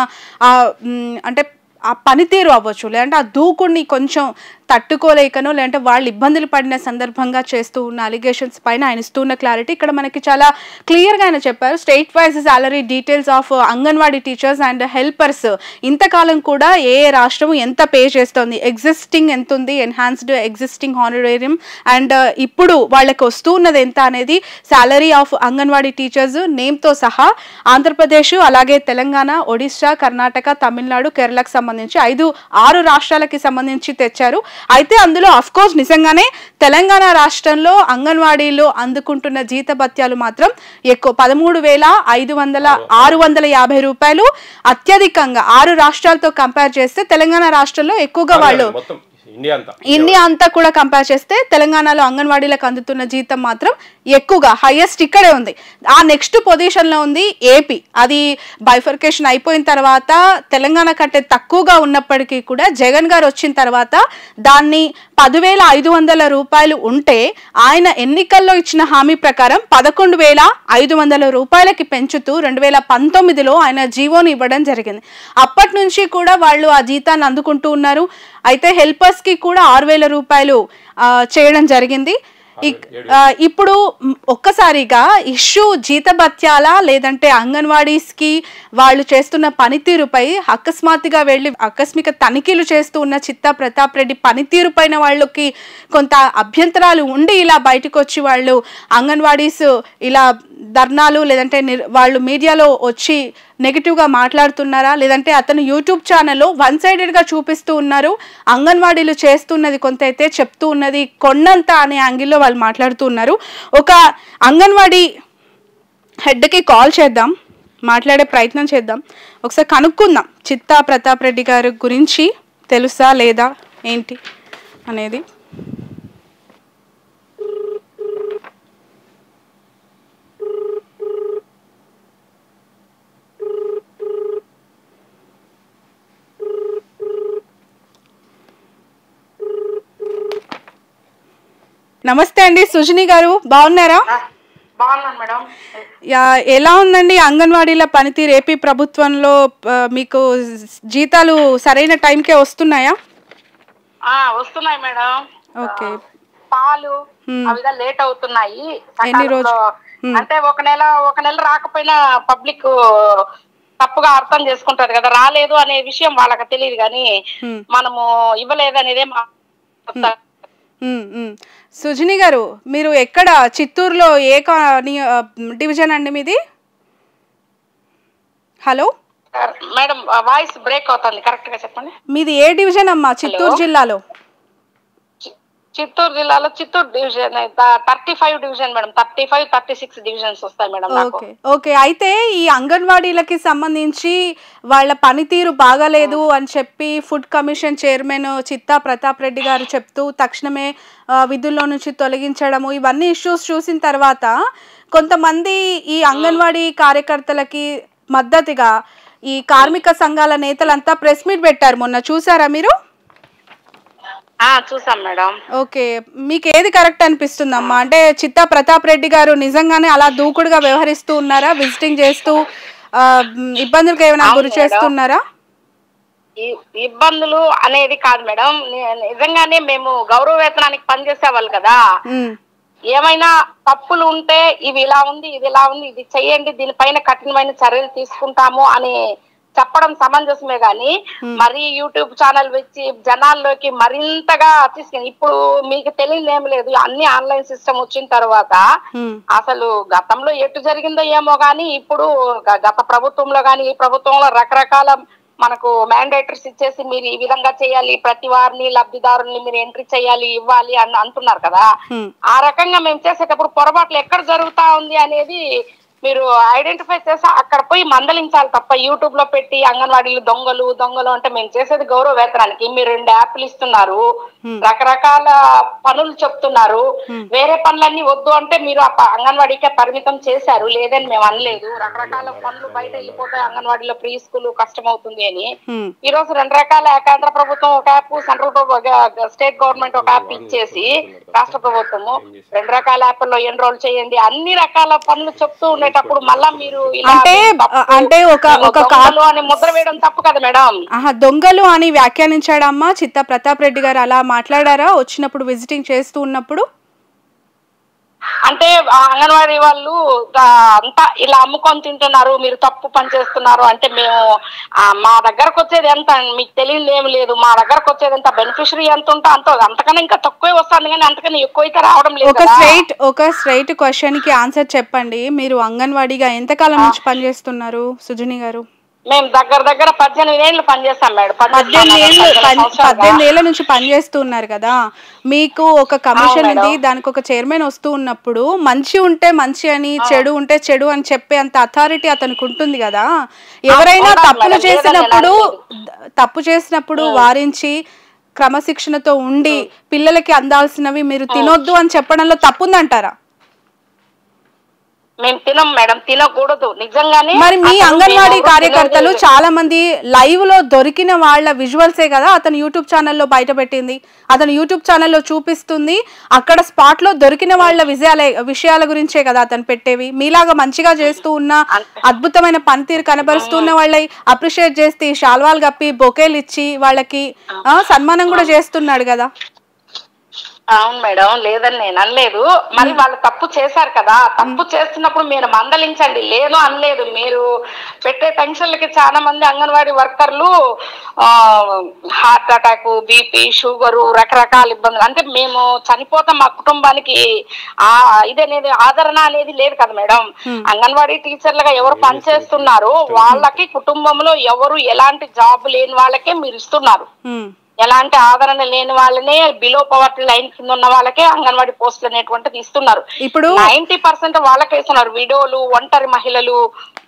అంటే ఆ పనితీరు అవ్వచ్చు, లేదంటే ఆ దూకుడిని కొంచెం తట్టుకోలేకనో, లేదంటే వాళ్ళు ఇబ్బందులు పడిన సందర్భంగా చేస్తూ ఉన్న అలిగేషన్స్ పైన ఆయన ఇస్తున్న క్లారిటీ ఇక్కడ మనకి చాలా క్లియర్గా ఆయన చెప్పారు. State wise salary details of anganwadi teachers and helpers ఇంతకాలం కూడా ఏ రాష్ట్రం ఎంత పే చేస్తుంది, ఎగ్జిస్టింగ్ ఎంత ఉంది, ఎన్హాన్స్డ్ ఎగ్జిస్టింగ్ హానరేరియం, అండ్ ఇప్పుడు వాళ్ళకి వస్తున్నది ఎంత అనేది సాలరీ ఆఫ్ అంగన్వాడీ టీచర్స్ నేమ్తో సహా ఆంధ్రప్రదేశ్, అలాగే తెలంగాణ, ఒడిశా, కర్ణాటక, తమిళనాడు, కేరళకు సంబంధించి 5-6 రాష్ట్రాలకి సంబంధించి తెచ్చారు. అయితే అందులో అఫ్ కోర్స్ నిజంగానే తెలంగాణ రాష్ట్రంలో అంగన్వాడీలు అందుకుంటున్న జీతభత్యాలు మాత్రం ఎక్కువ, 13,650 రూపాయలు అత్యధికంగా 6 రాష్ట్రాలతో కంపేర్ చేస్తే తెలంగాణ రాష్ట్రంలో ఎక్కువగా వాళ్ళు ఇండియా అంతా కూడా కంపేర్ చేస్తే తెలంగాణలో అంగన్వాడీలకు అందుతున్న జీతం మాత్రం ఎక్కువగా హైయెస్ట్ ఇక్కడే ఉంది. ఆ నెక్స్ట్ పొజిషన్లో ఉంది ఏపీ. అది బైఫర్కేషన్ అయిపోయిన తర్వాత తెలంగాణ కంటే తక్కువగా ఉన్నప్పటికీ కూడా జగన్ గారు వచ్చిన తర్వాత దాన్ని 10,500 రూపాయలు ఉంటే ఆయన ఎన్నికల్లో ఇచ్చిన హామీ ప్రకారం 11,500 రూపాయలకి పెంచుతూ 2019లో ఆయన జీవోని ఇవ్వడం జరిగింది. అప్పటి నుంచి కూడా వాళ్ళు ఆ జీతాన్ని అందుకుంటూ ఉన్నారు. అయితే హెల్పర్స్కి కూడా 6,000 రూపాయలు చేయడం జరిగింది. ఇప్పుడు ఒక్కసారిగా ఇష్యూ జీతభత్యాల లేదంటే అంగన్వాడీస్కి వాళ్ళు చేస్తున్న పనితీరుపై అకస్మాత్తుగా వెళ్ళి ఆకస్మిక తనిఖీలు చేస్తూ ఉన్న చిత్తా ప్రతాప్ రెడ్డి పనితీరు పైన వాళ్ళకి కొంత అభ్యంతరాలు ఉండి ఇలా బయటకు వచ్చి వాళ్ళు అంగన్వాడీస్ ఇలా ధర్నాలు లేదంటే వాళ్ళు మీడియాలో వచ్చి నెగిటివ్గా మాట్లాడుతున్నారా, లేదంటే అతను యూట్యూబ్ ఛానల్లో వన్ సైడెడ్గా చూపిస్తూ ఉన్నారు, అంగన్వాడీలు చేస్తున్నది కొంత అయితే చెప్తూ ఉన్నది కొన్నంత అనే యాంగిల్లో వాళ్ళు మాట్లాడుతూ ఉన్నారు. ఒక అంగన్వాడీ హెడ్కి కాల్ చేద్దాం, మాట్లాడే ప్రయత్నం చేద్దాం, ఒకసారి కనుక్కుందాం చిత్తా ప్రతాప్ రెడ్డి గారి గురించి తెలుసా లేదా ఏంటి అనేది. నమస్తే అండి సుజని గారు, బాగున్నారా? బాగున్నాను మేడం. ఎలా ఉందండి అంగన్వాడీల పనితీరు ఏపీ ప్రభుత్వంలో? మీకు జీతాలు సరైన టైంకే వస్తున్నాయా? వస్తున్నాయి మేడం. ఓకే. పాలు అవిగా లేట్ అవుతున్నాయి. ఎన్ని రోజులు అంటే ఒక నెల రాకపోయినా పబ్లిక్ తప్పుగా అర్థం చేసుకుంటారు కదా, రాలేదు అనే విషయం వాళ్ళకి తెలియదు కానీ మనము ఇవ్వలేదు అనేది. సుజని గారు, మీరు ఎక్కడ చిత్తూరులో ఏ డివిజన్ అండి మీది? హలో మేడం, వాయిస్ బ్రేక్ అవుతుంది, కరెక్ట్ గా చెప్పండి. మీది ఏ డివిజన్ అమ్మా చిత్తూరు జిల్లాలో? చిత్తూరు జిల్లాలో Chittoor division 35 division madam. 35, 36 divisions వస్తాయి మేడం. ఓకే. అయితే ఈ అంగన్వాడీలకి సంబంధించి వాళ్ళ పనితీరు బాగాలేదు అని చెప్పి ఫుడ్ కమిషన్ చైర్మన్ చిత్తా ప్రతాప్ రెడ్డి గారు చెప్తూ తక్షణమే విధుల్లో నుంచి తొలగించడము, ఇవన్నీ ఇష్యూస్ చూసిన తర్వాత కొంతమంది ఈ అంగన్వాడీ కార్యకర్తలకి మద్దతుగా ఈ కార్మిక సంఘాల నేతలంతా ప్రెస్ మీట్ పెట్టారు మొన్న, చూసారా మీరు? చూసాం మేడం. ఓకే, మీకు ఏది కరెక్ట్ అనిపిస్తుందమ్మా? అంటే చిత్తా ప్రతాప్ రెడ్డి గారు నిజంగానే అలా దూకుడుగా వ్యవహరిస్తూ ఉన్నారా? విజిటింగ్ చేస్తూ ఇబ్బందులకు ఏమైనా గురి చేస్తున్నారా? ఇబ్బందులు అనేది కాదు మేడం, నిజంగానే మేము గౌరవ వేతనానికి పనిచేసే వాళ్ళు కదా, ఏమైనా తప్పులు ఉంటే ఇవి ఇలా ఉంది, ఇది ఇలా ఉంది, ఇది చెయ్యండి, దీనిపైన కఠినమైన చర్యలు తీసుకుంటాము అని చెప్పడం సమంజసమే గాని మరి యూట్యూబ్ ఛానల్ వచ్చి జనాల్లోకి మరింతగా తీసుకుని, ఇప్పుడు మీకు తెలియదు ఏమి లేదు, అన్ని ఆన్లైన్ సిస్టమ్ వచ్చిన తర్వాత అసలు గతంలో ఎటు జరిగిందో ఏమో గానీ ఇప్పుడు గత ప్రభుత్వంలో గానీ ఈ ప్రభుత్వంలో రకరకాల మనకు మ్యాండేటరీస్ ఇచ్చేసి మీరు ఈ విధంగా చేయాలి, ప్రతి వారిని లబ్ధిదారుల్ని మీరు ఎంట్రీ చేయాలి, ఇవ్వాలి అని అంటున్నారు కదా. ఆ రకంగా మేము చేసేటప్పుడు పొరపాట్లు ఎక్కడ జరుగుతా ఉంది అనేది మీరు ఐడెంటిఫై చేసి అక్కడ పోయి మందలించాలి తప్ప యూట్యూబ్ లో పెట్టి అంగన్వాడీలు దొంగలు అంటే మేము చేసేది గౌరవ వేతనానికి. మీరు 2 యాప్లు ఇస్తున్నారు, రకరకాల పనులు చెప్తున్నారు, వేరే పనులన్నీ వద్దు అంటే మీరు అంగన్వాడీకే పరిమితం చేశారు, లేదని మేము అనలేదు. రకరకాల పనులు బయట వెళ్ళిపోతాయి, అంగన్వాడీలో ప్రీ స్కూల్ కష్టం అవుతుంది అని ఈ రోజు 2 రకాల కేంద్ర ప్రభుత్వం ఒక యాప్, సెంట్రల్ స్టేట్ గవర్నమెంట్ ఒక యాప్ ఇచ్చేసి రాష్ట్ర ప్రభుత్వము 2 రకాల యాప్ల్లో ఎన్రోల్ చేయండి, అన్ని రకాల పనులు చెప్తూ ఉండేటప్పుడు మళ్ళా మీరు అంటే అని ముద్ర వేయడం తప్పు కదా మేడం. దొంగలు అని వ్యాఖ్యానించాడమ్మా చిత్తా ప్రతాప్ రెడ్డి గారు? అలా మాట్లాడారా వచ్చినప్పుడు విజిటింగ్ చేస్తూ ఉన్నప్పుడు? అంటే అంగన్వాడీ వాళ్ళు అంతా ఇలా అమ్ముకొని తింటున్నారు, మీరు తప్పు పని చేస్తున్నారు అంటే మేము మా దగ్గరకు వచ్చేది ఎంత మీకు తెలియదు ఏమి లేదు, మా దగ్గరకు వచ్చేది ఎంత బెనిఫిషరీ ఎంత ఉంటే అంతకన్నా ఇంకా తక్కువే వస్తుంది కానీ అంతకన్నా ఎక్కువ అయితే రావడం లేదు. ఒక స్ట్రైట్ క్వశ్చన్ కి ఆన్సర్ చెప్పండి, మీరు అంగన్వాడీగా ఎంతకాలం నుంచి పనిచేస్తున్నారు సుజని గారు? మేము దగ్గర 18 ఏళ్ళు పనిచేస్తాం మేడం. 18 ఏళ్ల నుంచి పనిచేస్తున్నారు కదా, మీకు ఒక కమిషన్ ఉంది, దానికి ఒక చైర్మన్ వస్తూ ఉన్నప్పుడు మంచి ఉంటే మంచి అని, చెడు ఉంటే చెడు అని చెప్పే అంత అథారిటీ అతనికి ఉంటుంది కదా. ఎవరైనా తప్పు చేసినప్పుడు వారించి క్రమశిక్షణతో ఉండి పిల్లలకి అందాల్సినవి మీరు తినొద్దు అని చెప్పడంలో తప్పుందంటారా? మేము తినం మేడం, తినకూడదు నిజంగానే. మరి మీ అంగన్వాడీ కార్యకర్తలు చాలా మంది లైవ్ లో దొరికిన వాళ్ళ విజువల్సే కదా అతను యూట్యూబ్ ఛానల్లో బయట పెట్టింది, అతను యూట్యూబ్ ఛానల్లో చూపిస్తుంది, అక్కడ స్పాట్ లో దొరికిన వాళ్ళ విషయాల గురించే కదా అతను పెట్టేవి. మీలాగా మంచిగా చేస్తూ ఉన్న అద్భుతమైన పనితీరు కనబరుస్తున్న వాళ్ళని అప్రిషియేట్ చేసి శాల్వాలు కప్పి బొకేలు ఇచ్చి వాళ్ళకి సన్మానం కూడా చేస్తున్నాడు కదా. అవును మేడం, లేదని నేను అనలేదు. మరి వాళ్ళు తప్పు చేశారు కదా, తప్పు చేస్తున్నప్పుడు మీరు మందలించండి, లేదు అనలేదు. మీరు పెట్టే టెన్షన్లకి చాలా మంది అంగన్వాడీ వర్కర్లు హార్ట్ అటాక్, బీపీ, షుగరు, రకరకాల ఇబ్బందులు. అంటే మేము చనిపోతాం, మా కుటుంబానికి ఇదనేది ఆదరణ అనేది లేదు కదా మేడం. అంగన్వాడీ టీచర్లుగా ఎవరు పనిచేస్తున్నారో వాళ్ళకి కుటుంబంలో ఎవరు ఎలాంటి జాబ్ లేని వాళ్ళకే మీరు ఇస్తున్నారు. ఎలాంటి ఆదరణ లేని వాళ్ళనే, బిలో పవర్టీ లైన్ కింద ఉన్న వాళ్ళకే అంగన్వాడీ పోస్టులు అనేటువంటిది ఇస్తున్నారు. ఇప్పుడు 90% వాళ్ళకే ఇస్తున్నారు. విడోలు, ఒంటరి మహిళలు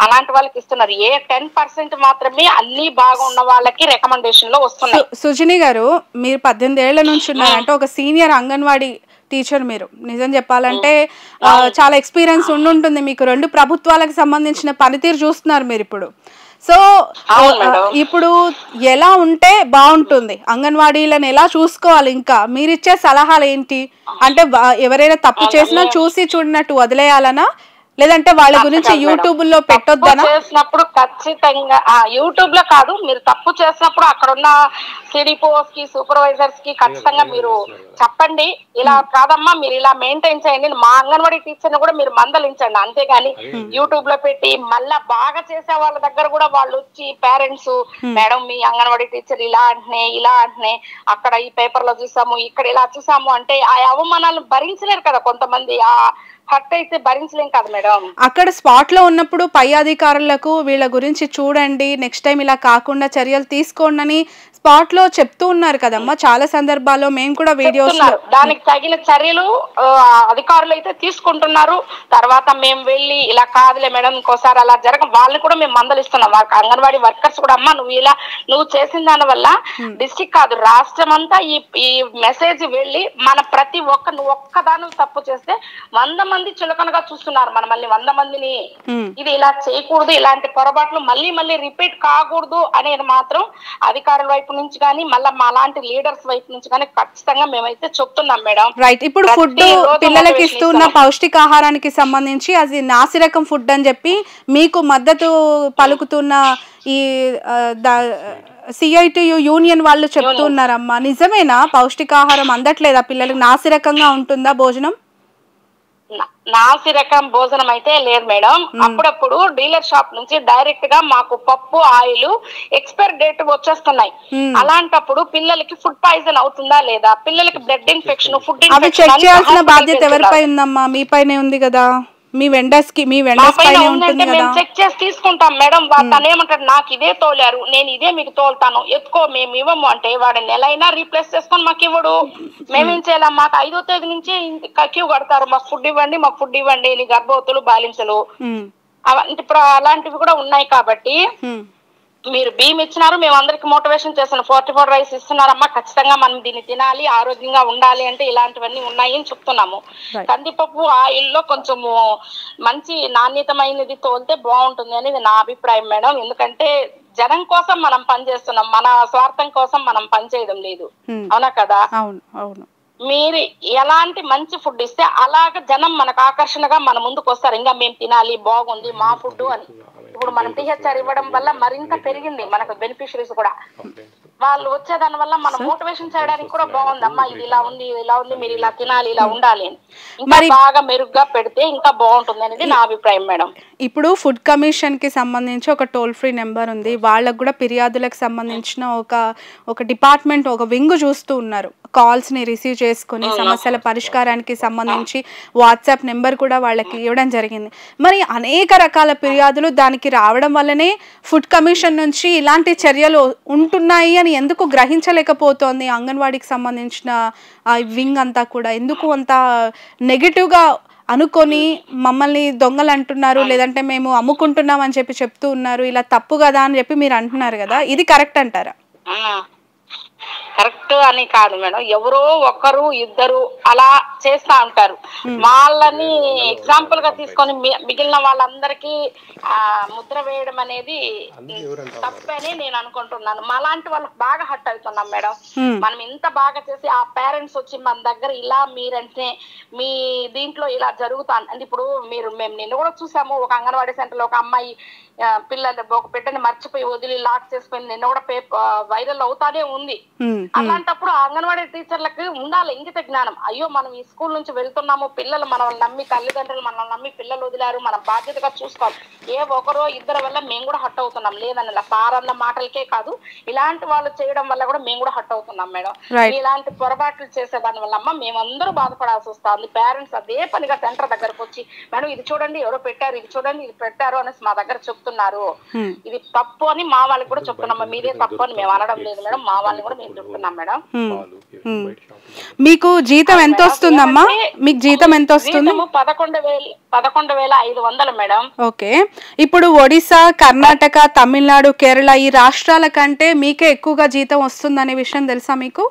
అలాంటి వాళ్ళకి ఇస్తున్నారు. 10% మాత్రమే అన్ని బాగా ఉన్న వాళ్ళకి రికమెండేషన్ లో వస్తున్నాయి. సుజని గారు, మీరు 18 ఏళ్ల నుంచి ఉన్నారంటే ఒక సీనియర్ అంగన్వాడీ టీచర్, మీరు నిజం చెప్పాలంటే చాలా ఎక్స్పీరియన్స్ ఉండుంటుంది మీకు. 2 ప్రభుత్వాలకు సంబంధించిన పనితీరు చూస్తున్నారు మీరు ఇప్పుడు. సో ఇప్పుడు ఎలా ఉంటే బాగుంటుంది, అంగన్వాడీలను ఎలా చూసుకోవాలి, ఇంకా మీరిచ్చే సలహాలు ఏంటి? అంటే ఎవరైనా తప్పు చేసినా చూసి చూడనట్టు వదిలేయాలనా, లేదంటే వాళ్ళ గురించి యూట్యూబ్ లో పెట్టొద్దనా? చేసినప్పుడు ఖచ్చితంగా యూట్యూబ్ లో కాదు, మీరు తప్పు చేసినప్పుడు అక్కడ ఉన్న సిడిపోస్ కి, సూపర్వైజర్స్ కి ఖచ్చితంగా మీరు చెప్పండి, ఇలా కాదమ్మా మీరు ఇలా మెయింటైన్ చేయండి. మా అంగన్వాడీ టీచర్ ని కూడా మీరు మందలించండి. అంతేగాని యూట్యూబ్ లో పెట్టి మళ్ళా బాగా చేసే వాళ్ళ దగ్గర కూడా వాళ్ళు వచ్చి పేరెంట్స్, మేడం మీ అంగన్వాడీ టీచర్ ఇలా అంటున్నాయి, అక్కడ ఈ పేపర్ లో చూసాము, ఇక్కడ ఇలా చూసాము అంటే ఆ అవమానాలు భరించలేరు కదా కొంతమంది. హర్ట్ అయితే భరించలేం కదా మేడం. అక్కడ స్పాట్ లో ఉన్నప్పుడు పై అధికారులకు వీళ్ళ గురించి చూడండి, నెక్స్ట్ టైం ఇలా కాకుండా చర్యలు తీసుకోండి అని స్పాట్ లో చెప్తూ ఉన్నారు కదమ్మా చాలా సందర్భాల్లో. మేము కూడా వీడియోస్ దానికి తగిన చర్యలు అధికారులు అయితే తీసుకుంటున్నారు. తర్వాత మేము వెళ్ళి ఇలా కాదులే మేడం ఇంకోసారి అలా వాళ్ళని కూడా మేము మందలిస్తున్నాం. అంగన్వాడీ వర్కర్స్ కూడా, అమ్మా నువ్వు చేసిన దాని వల్ల డిస్ట్రిక్ట్ కాదు రాష్ట్రం అంతా ఈ మెసేజ్ వెళ్ళి మన ప్రతి నువ్వు ఒక్కదాని తప్పు చేస్తే 100 మంది చులకనగా చూస్తున్నారు మనల్ని. 100 మందిని ఇది ఇలా చేయకూడదు, ఇలాంటి పొరపాట్లు మళ్ళీ రిపీట్ కాకూడదు అనేది మాత్రం అధికారుల వైపు నుంచి కానీ మళ్ళీ మా లాంటి లీడర్స్ వైపు నుంచి కానీ ఖచ్చితంగా మేమైతే చెప్తున్నాం మేడం. రైట్. ఇప్పుడు ఫుడ్ పిల్లలకి ఇస్తున్న పౌష్టికాహారానికి సంబంధించి అది నాసిరకం ఫుడ్ అని చెప్పి మీకు మద్దతు పలుకుతున్న ఈ CITU యూనియన్ వాళ్ళు చెప్తున్నారమ్మా, నిజమేనా? పౌష్టికాహారం అందట్లేదా పిల్లలకి? నాసిరకంగా ఉంటుందా భోజనం? నాసి రకం భోజనం అయితే లేదు మేడం. అప్పుడప్పుడు డీలర్ షాప్ నుంచి డైరెక్ట్ గా మాకు పప్పు, ఆయిల్ ఎక్స్పైర్ డేట్ వచ్చేస్తున్నాయి. అలాంటప్పుడు పిల్లలకి ఫుడ్ పాయిజన్ అవుతుందా లేదా, పిల్లలకి blood infection, food infection check చేయాల్సిన బాధ్యత ఎవరిపై ఉందమ్మా? మీ పైనే ఉంది కదా, మీ వెండర్స్ పైనే ఉంటుంది కదా. మేము చెక్ చేసి తీసుకుంటాం మేడం. తను ఏమంటాడు, నాకు ఇదే తోలారు, నేను ఇదే మీకు తోలుతాను, ఎత్తుకో మేము ఇవ్వము అంటే వాడు నెలైనా రీప్లేస్ చేసుకొని మాకు ఇవ్వడు. మేమేం చేయాలి? మాకు 5వ తేదీ నుంచి క్యూ కడతారు, మాకు ఫుడ్ ఇవ్వండి అని గర్భవతులు, బాలింతలు ఇప్పుడు అలాంటివి కూడా ఉన్నాయి. కాబట్టి మీరు బియ్యం ఇచ్చినారు, మేము అందరికి మోటివేషన్ చేస్తున్నాం. 44 రైస్ ఇస్తున్నారమ్మా, ఖచ్చితంగా మనం దీన్ని తినాలి, ఆరోగ్యంగా ఉండాలి అంటే ఇలాంటివన్నీ ఉన్నాయి అని చెప్తున్నాము. కందిపప్పు ఆయిల్లో కొంచెము మంచి నాణ్యతమైనది తోలితే బాగుంటుంది అనేది నా అభిప్రాయం మేడం. ఎందుకంటే జనం కోసం మనం పనిచేస్తున్నాం, మన స్వార్థం కోసం మనం పనిచేయడం లేదు. అవునా కదా? అవును. మీరు ఎలాంటి మంచి ఫుడ్ ఇస్తే అలాగ జనం మనకు ఆకర్షణగా మన ముందుకు వస్తారు. ఇంకా మేము తినాలి, బాగుంది మా ఫుడ్ అని. ఇప్పుడు మనం THR ఇవ్వడం వల్ల మరింత పెరిగింది మనకు బెనిఫిషరీస్ కూడా. వాళ్ళు వచ్చేదాని వల్ల మనం మోటివేషన్ చేయడానికి కూడా బాగుంది. అమ్మా ఇది ఇలా ఉంది, మీరు ఇలా తినాలి, ఇలా ఉండాలి అని ఇంకా బాగా మెరుగ్గా పెడితే ఇంకా బాగుంటుంది అనేది నా అభిప్రాయం మేడం. ఇప్పుడు ఫుడ్ కమిషన్ కి సంబంధించి ఒక టోల్ ఫ్రీ నెంబర్ ఉంది, వాళ్ళకు కూడా ఫిర్యాదులకు సంబంధించిన ఒక డిపార్ట్మెంట్, ఒక వింగ్ చూస్తూ ఉన్నారు. కాల్స్ ని రిసీవ్ చేసుకుని సమస్యల పరిష్కారానికి సంబంధించి వాట్సాప్ నెంబర్ కూడా వాళ్ళకి ఇవ్వడం జరిగింది. మరి అనేక రకాల ఫిర్యాదులు దానికి రావడం వల్లనే ఫుడ్ కమిషన్ నుంచి ఇలాంటి చర్యలు ఉంటున్నాయి అని ఎందుకు గ్రహించలేకపోతోంది అంగన్వాడీకి సంబంధించిన వింగ్ అంతా కూడా? ఎందుకు అంత నెగిటివ్గా అనుకొని మమ్మల్ని దొంగలు అంటున్నారు, లేదంటే మేము అమ్ముకుంటున్నాం అని చెప్తూ ఉన్నారు, ఇలా తప్పు కదా అని చెప్పి మీరు అంటున్నారు కదా, ఇది కరెక్ట్ అంటారా? కరెక్ట్ అని కాదు మేడం, ఎవరో ఒకరు ఇద్దరు అలా చేస్తా ఉంటారు. వాళ్ళని ఎగ్జాంపుల్ గా తీసుకొని మిగిలిన వాళ్ళందరికీ ముద్ర వేయడం అనేది తప్పని నేను అనుకుంటున్నాను. మాలాంటి వాళ్ళకి బాగా హర్ట్ అవుతున్నాం మేడం. మనం ఇంత బాగా చేసి ఆ పేరెంట్స్ వచ్చి మన దగ్గర ఇలా మీరంటే మీ దీంట్లో ఇలా జరుగుతాను అంటే, ఇప్పుడు మేము నిన్న కూడా చూసాము, ఒక అంగన్వాడీ సెంటర్ లో ఒక అమ్మాయి పిల్లలు ఒక బిడ్డని మర్చిపోయి వదిలి లాక్ చేసిపోయింది. నిన్న కూడా వైరల్ అవుతానే ఉంది. అలాంటప్పుడు అంగన్వాడీ టీచర్లకు ఉండాలి ఇంగిత జ్ఞానం. అయ్యో మనం ఈ స్కూల్ నుంచి వెళ్తున్నాము, పిల్లలు మనల్ని నమ్మి, తల్లిదండ్రులు మనల్ని నమ్మి పిల్లలు వదిలారు, మనం బాధ్యతగా చూసుకోవాలి. ఏ ఒకరో ఇద్దరు వల్ల మేము కూడా హట్ అవుతున్నాం లేదన్న సారన్న మాటలకే కాదు, ఇలాంటి వాళ్ళు చేయడం వల్ల కూడా మేము కూడా హట్ అవుతున్నాం మేడం. ఇలాంటి పొరపాట్లు చేసే దాని వల్ల అమ్మ మేమందరూ బాధపడాల్సి వస్తుంది. పేరెంట్స్ అదే పనిగా సెంటర్ దగ్గరకు వచ్చి మేడం ఇది చూడండి ఎవరో పెట్టారు, ఇది చూడండి ఇది పెట్టారు అనేసి మా దగ్గర చెప్తున్నారు. ఇది తప్పు అని మా వాళ్ళకి కూడా చెప్తున్నాం. మీదే తప్పు అని మేము అనడం లేదు మేడం, మా వాళ్ళని కూడా మేము చెప్తున్నాం మేడం. మీకు జీతం ఎంత వస్తుందమ్మా? మీకు జీతం ఎంత వస్తుంది? 11,500 మేడం. ఓకే, ఇప్పుడు ఒడిశా, కర్ణాటక, తమిళనాడు, కేరళ ఈ రాష్ట్రాల కంటే మీకే ఎక్కువగా జీతం వస్తుందనే విషయం తెలుసా మీకు?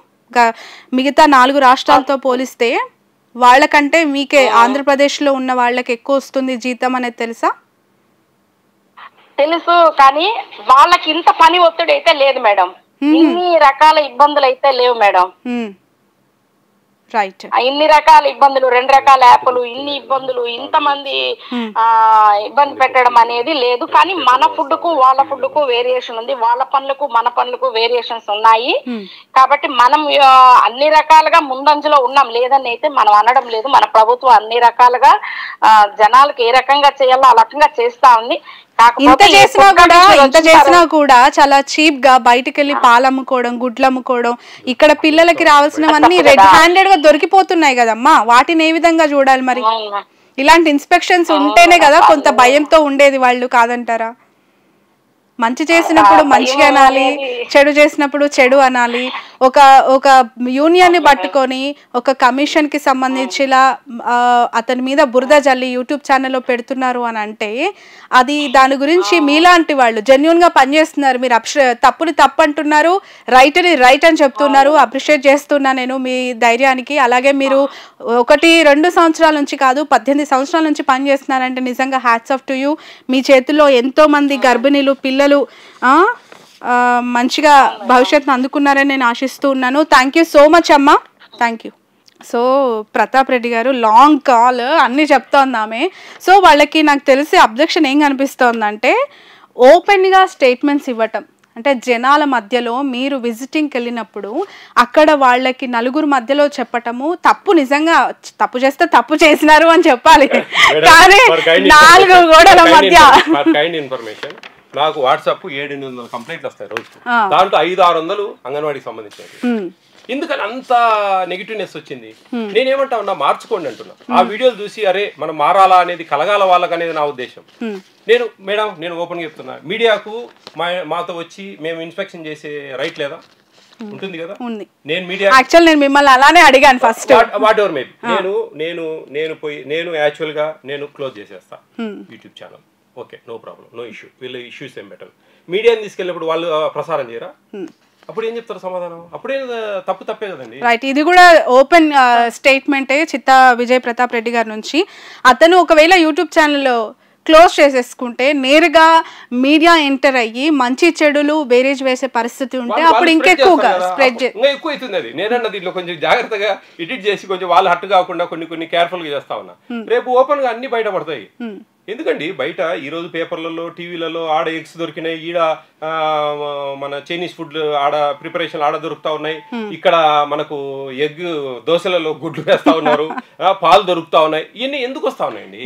మిగతా 4 రాష్ట్రాలతో పోలిస్తే వాళ్ళకంటే మీకే ఆంధ్రప్రదేశ్ లో ఉన్న వాళ్ళకి ఎక్కువ వస్తుంది జీతం అనేది తెలుసా? తెలుసు, కానీ వాళ్ళకి ఇంత పని ఒత్తిడి అయితే లేదు మేడం. ఇన్ని రకాల ఇబ్బందులు అయితే లేవు మేడం. రైట్, ఇన్ని రకాల ఇబ్బందులు, 2 రకాల యాప్లు, ఇన్ని ఇబ్బందులు, ఇంతమంది ఇబ్బంది పెట్టడం అనేది లేదు. కానీ మన ఫుడ్ కు వాళ్ళ ఫుడ్ కు వేరియేషన్ ఉంది, వాళ్ళ పనులకు మన పనులకు వేరియేషన్స్ ఉన్నాయి. కాబట్టి మనం అన్ని రకాలుగా ముందంజలో ఉన్నాం, లేదని అయితే మనం అనడం లేదు. మన ప్రభుత్వం అన్ని రకాలుగా జనాలకు ఏ రకంగా చేయాలో ఆ రకంగా చేస్తా ఉంది. ఇంత చేసినా కూడా చాలా చీప్ గా బయటకు వెళ్ళి పాలు అమ్ముకోవడం, గుడ్లు అమ్ముకోవడం, ఇక్కడ పిల్లలకి రావాల్సినవన్నీ రెడ్ హ్యాండెడ్ గా దొరికిపోతున్నాయి కదమ్మా. వాటిని ఏ విధంగా చూడాలి మరి? ఇలాంటి ఇన్స్పెక్షన్స్ ఉంటేనే కదా కొంత భయంతో ఉండేది వాళ్ళు, కాదంటారా? మంచి చేసినప్పుడు మంచిగా అనాలి, చెడు చేసినప్పుడు చెడు అనాలి. ఒక యూనియన్ ని పట్టుకొని ఒక కమిషన్ కి సంబంధించిన అతని మీద బురద జల్లి యూట్యూబ్ ఛానల్లో పెడుతున్నారు అని అంటే అది దాని గురించి మీలాంటి వాళ్ళు జెన్యూన్ గా పనిచేస్తున్నారు. మీరు తప్పుని తప్పు అంటున్నారు, రైట్ ని రైట్ అని చెప్తున్నారు. అప్రిషియేట్ చేస్తున్నా నేను మీ ధైర్యానికి. అలాగే మీరు 1-2 సంవత్సరాల నుంచి కాదు 18 సంవత్సరాల నుంచి పనిచేస్తున్నారంటే నిజంగా హ్యాట్స్ ఆఫ్ టు యూ. మీ చేతుల్లో ఎంతో మంది గర్భిణీలు, పిల్లలు మంచిగా భవిష్యత్తును అందుకున్నారని నేను ఆశిస్తూ ఉన్నాను. థ్యాంక్ యూ సో మచ్ అమ్మా, thank you. So Pratap Reddy గారు లాంగ్ కాల్ అన్నీ చెప్తోంది ఆమె. సో వాళ్ళకి నాకు తెలిసి అబ్జెక్షన్ ఏం కనిపిస్తోందంటే ఓపెన్గా స్టేట్మెంట్స్ ఇవ్వటం. అంటే జనాల మధ్యలో మీరు విజిటింగ్కి వెళ్ళినప్పుడు అక్కడ వాళ్ళకి నలుగురు మధ్యలో చెప్పటము తప్పు. నిజంగా తప్పు చేస్తే తప్పు చేసినారు అని చెప్పాలి, కానీ 4 గోడల మధ్య ఇన్ఫర్మేషన్ నాకు వాట్సాప్ 700 కంప్లైంట్లు వస్తాయి రోజు. దాంట్లో 500-600 అంగన్వాడికి సంబంధించినవి. ఎందుకని అంత నెగిటివ్నెస్ వచ్చింది? నేనేమంటా ఉన్నా, మార్చుకోండి అంటున్నా. ఆ వీడియోలు చూసి అరే మనం మారాలా అనేది కలగాల వాళ్ళకి అనేది నా ఉద్దేశం. నేను ఓపెన్ గా చెప్తున్నా, మీడియాకు మాతో వచ్చి మేము ఇన్స్పెక్షన్ చేసే రైట్ లేదా? ఉంటుంది కదా. నేను మీడియా యాక్చువల్ నేను మిమ్మల్ని అలానే అడిగాను ఫస్ట్. వాట్ ఎవర్ మేబీ నేను యాక్చువల్ గా నేను క్లోజ్ చేసేస్తా YouTube channel. Okay, no problem, no issue. వీళ్ళు ఇష్యూస్ ఏం బెటర్. మీడియాని తీసుకెళ్ళినప్పుడు వాళ్ళు ప్రసారం చేయరా? అప్పుడు ఏం చెప్తారు సమాధానం? అప్పుడే తప్పే కదండి. రైట్, ఇది కూడా ఓపెన్ స్టేట్మెంటే చిత్తా విజయ్ ప్రతాప్ రెడ్డి గారి నుంచి. అతను ఒకవేళ యూట్యూబ్ ఛానల్లో క్లోజ్ చేసేసుకుంటే నేరుగా మీడియా ఎంటర్ అయ్యి మంచి చెడులు బేరేజ్ వేసే పరిస్థితి ఉంటే అప్పుడు ఇంకెక్కువగా స్ప్రెడ్ ఎక్కువ అవుతుంది. అది నేనన్నా దీంట్లో కొంచెం జాగ్రత్తగా ఎడిట్ చేసి కొంచెం వాళ్ళు హట్టు కాకుండా కొన్ని కేర్ఫుల్ గా చేస్తా ఉన్నా. రేపు ఓపెన్ గా అన్ని బయటపడతాయి. ఎందుకండి బయట ఈరోజు పేపర్లలో, టీవీలలో ఆడ ఎగ్స్ దొరికినాయి, ఈడ మన చైనీస్ ఫుడ్ ఆడ ప్రిపరేషన్ ఆడ దొరుకుతా ఉన్నాయి, ఇక్కడ మనకు ఎగ్ దోశలలో గుడ్లు వేస్తా ఉన్నారు, పాలు దొరుకుతా ఉన్నాయి. ఇవన్నీ ఎందుకు వస్తా ఉన్నాయండి?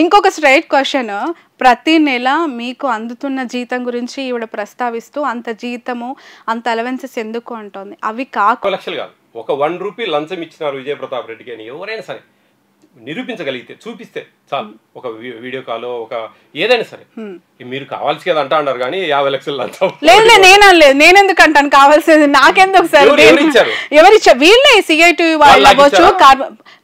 ఇంకొక స్ట్రైట్ క్వశ్చన్, ప్రతి నెల మీకు అందుతున్న జీతం గురించి ఈవిడ ప్రస్తావిస్తూ అంత జీతము అంత అలవెన్సెస్ ఎందుకు అంటోంది? అవి కాకు 1 లక్షలు కాదు, ఒక 1 రూపీ లంచం ఇచ్చినారు విజయ్ ప్రతాప్ రెడ్డికి అని ఎవరైనా సరే నిరూపించగలిగితే చూపిస్తే చాలు, ఒక వీడియో కాల్ ఒక ఏదైనా సరే. మీరు కావాల్సి కదా అంటా అన్నారు కానీ 50 లక్షలు లేదు నేను అనలేదు, నేను ఎందుకు అంటాను కావాల్సింది, నాకెందుకు సార్? ఎవరిచ్చారు? వీళ్ళే CIT వాళ్ళు అవ్వచ్చు,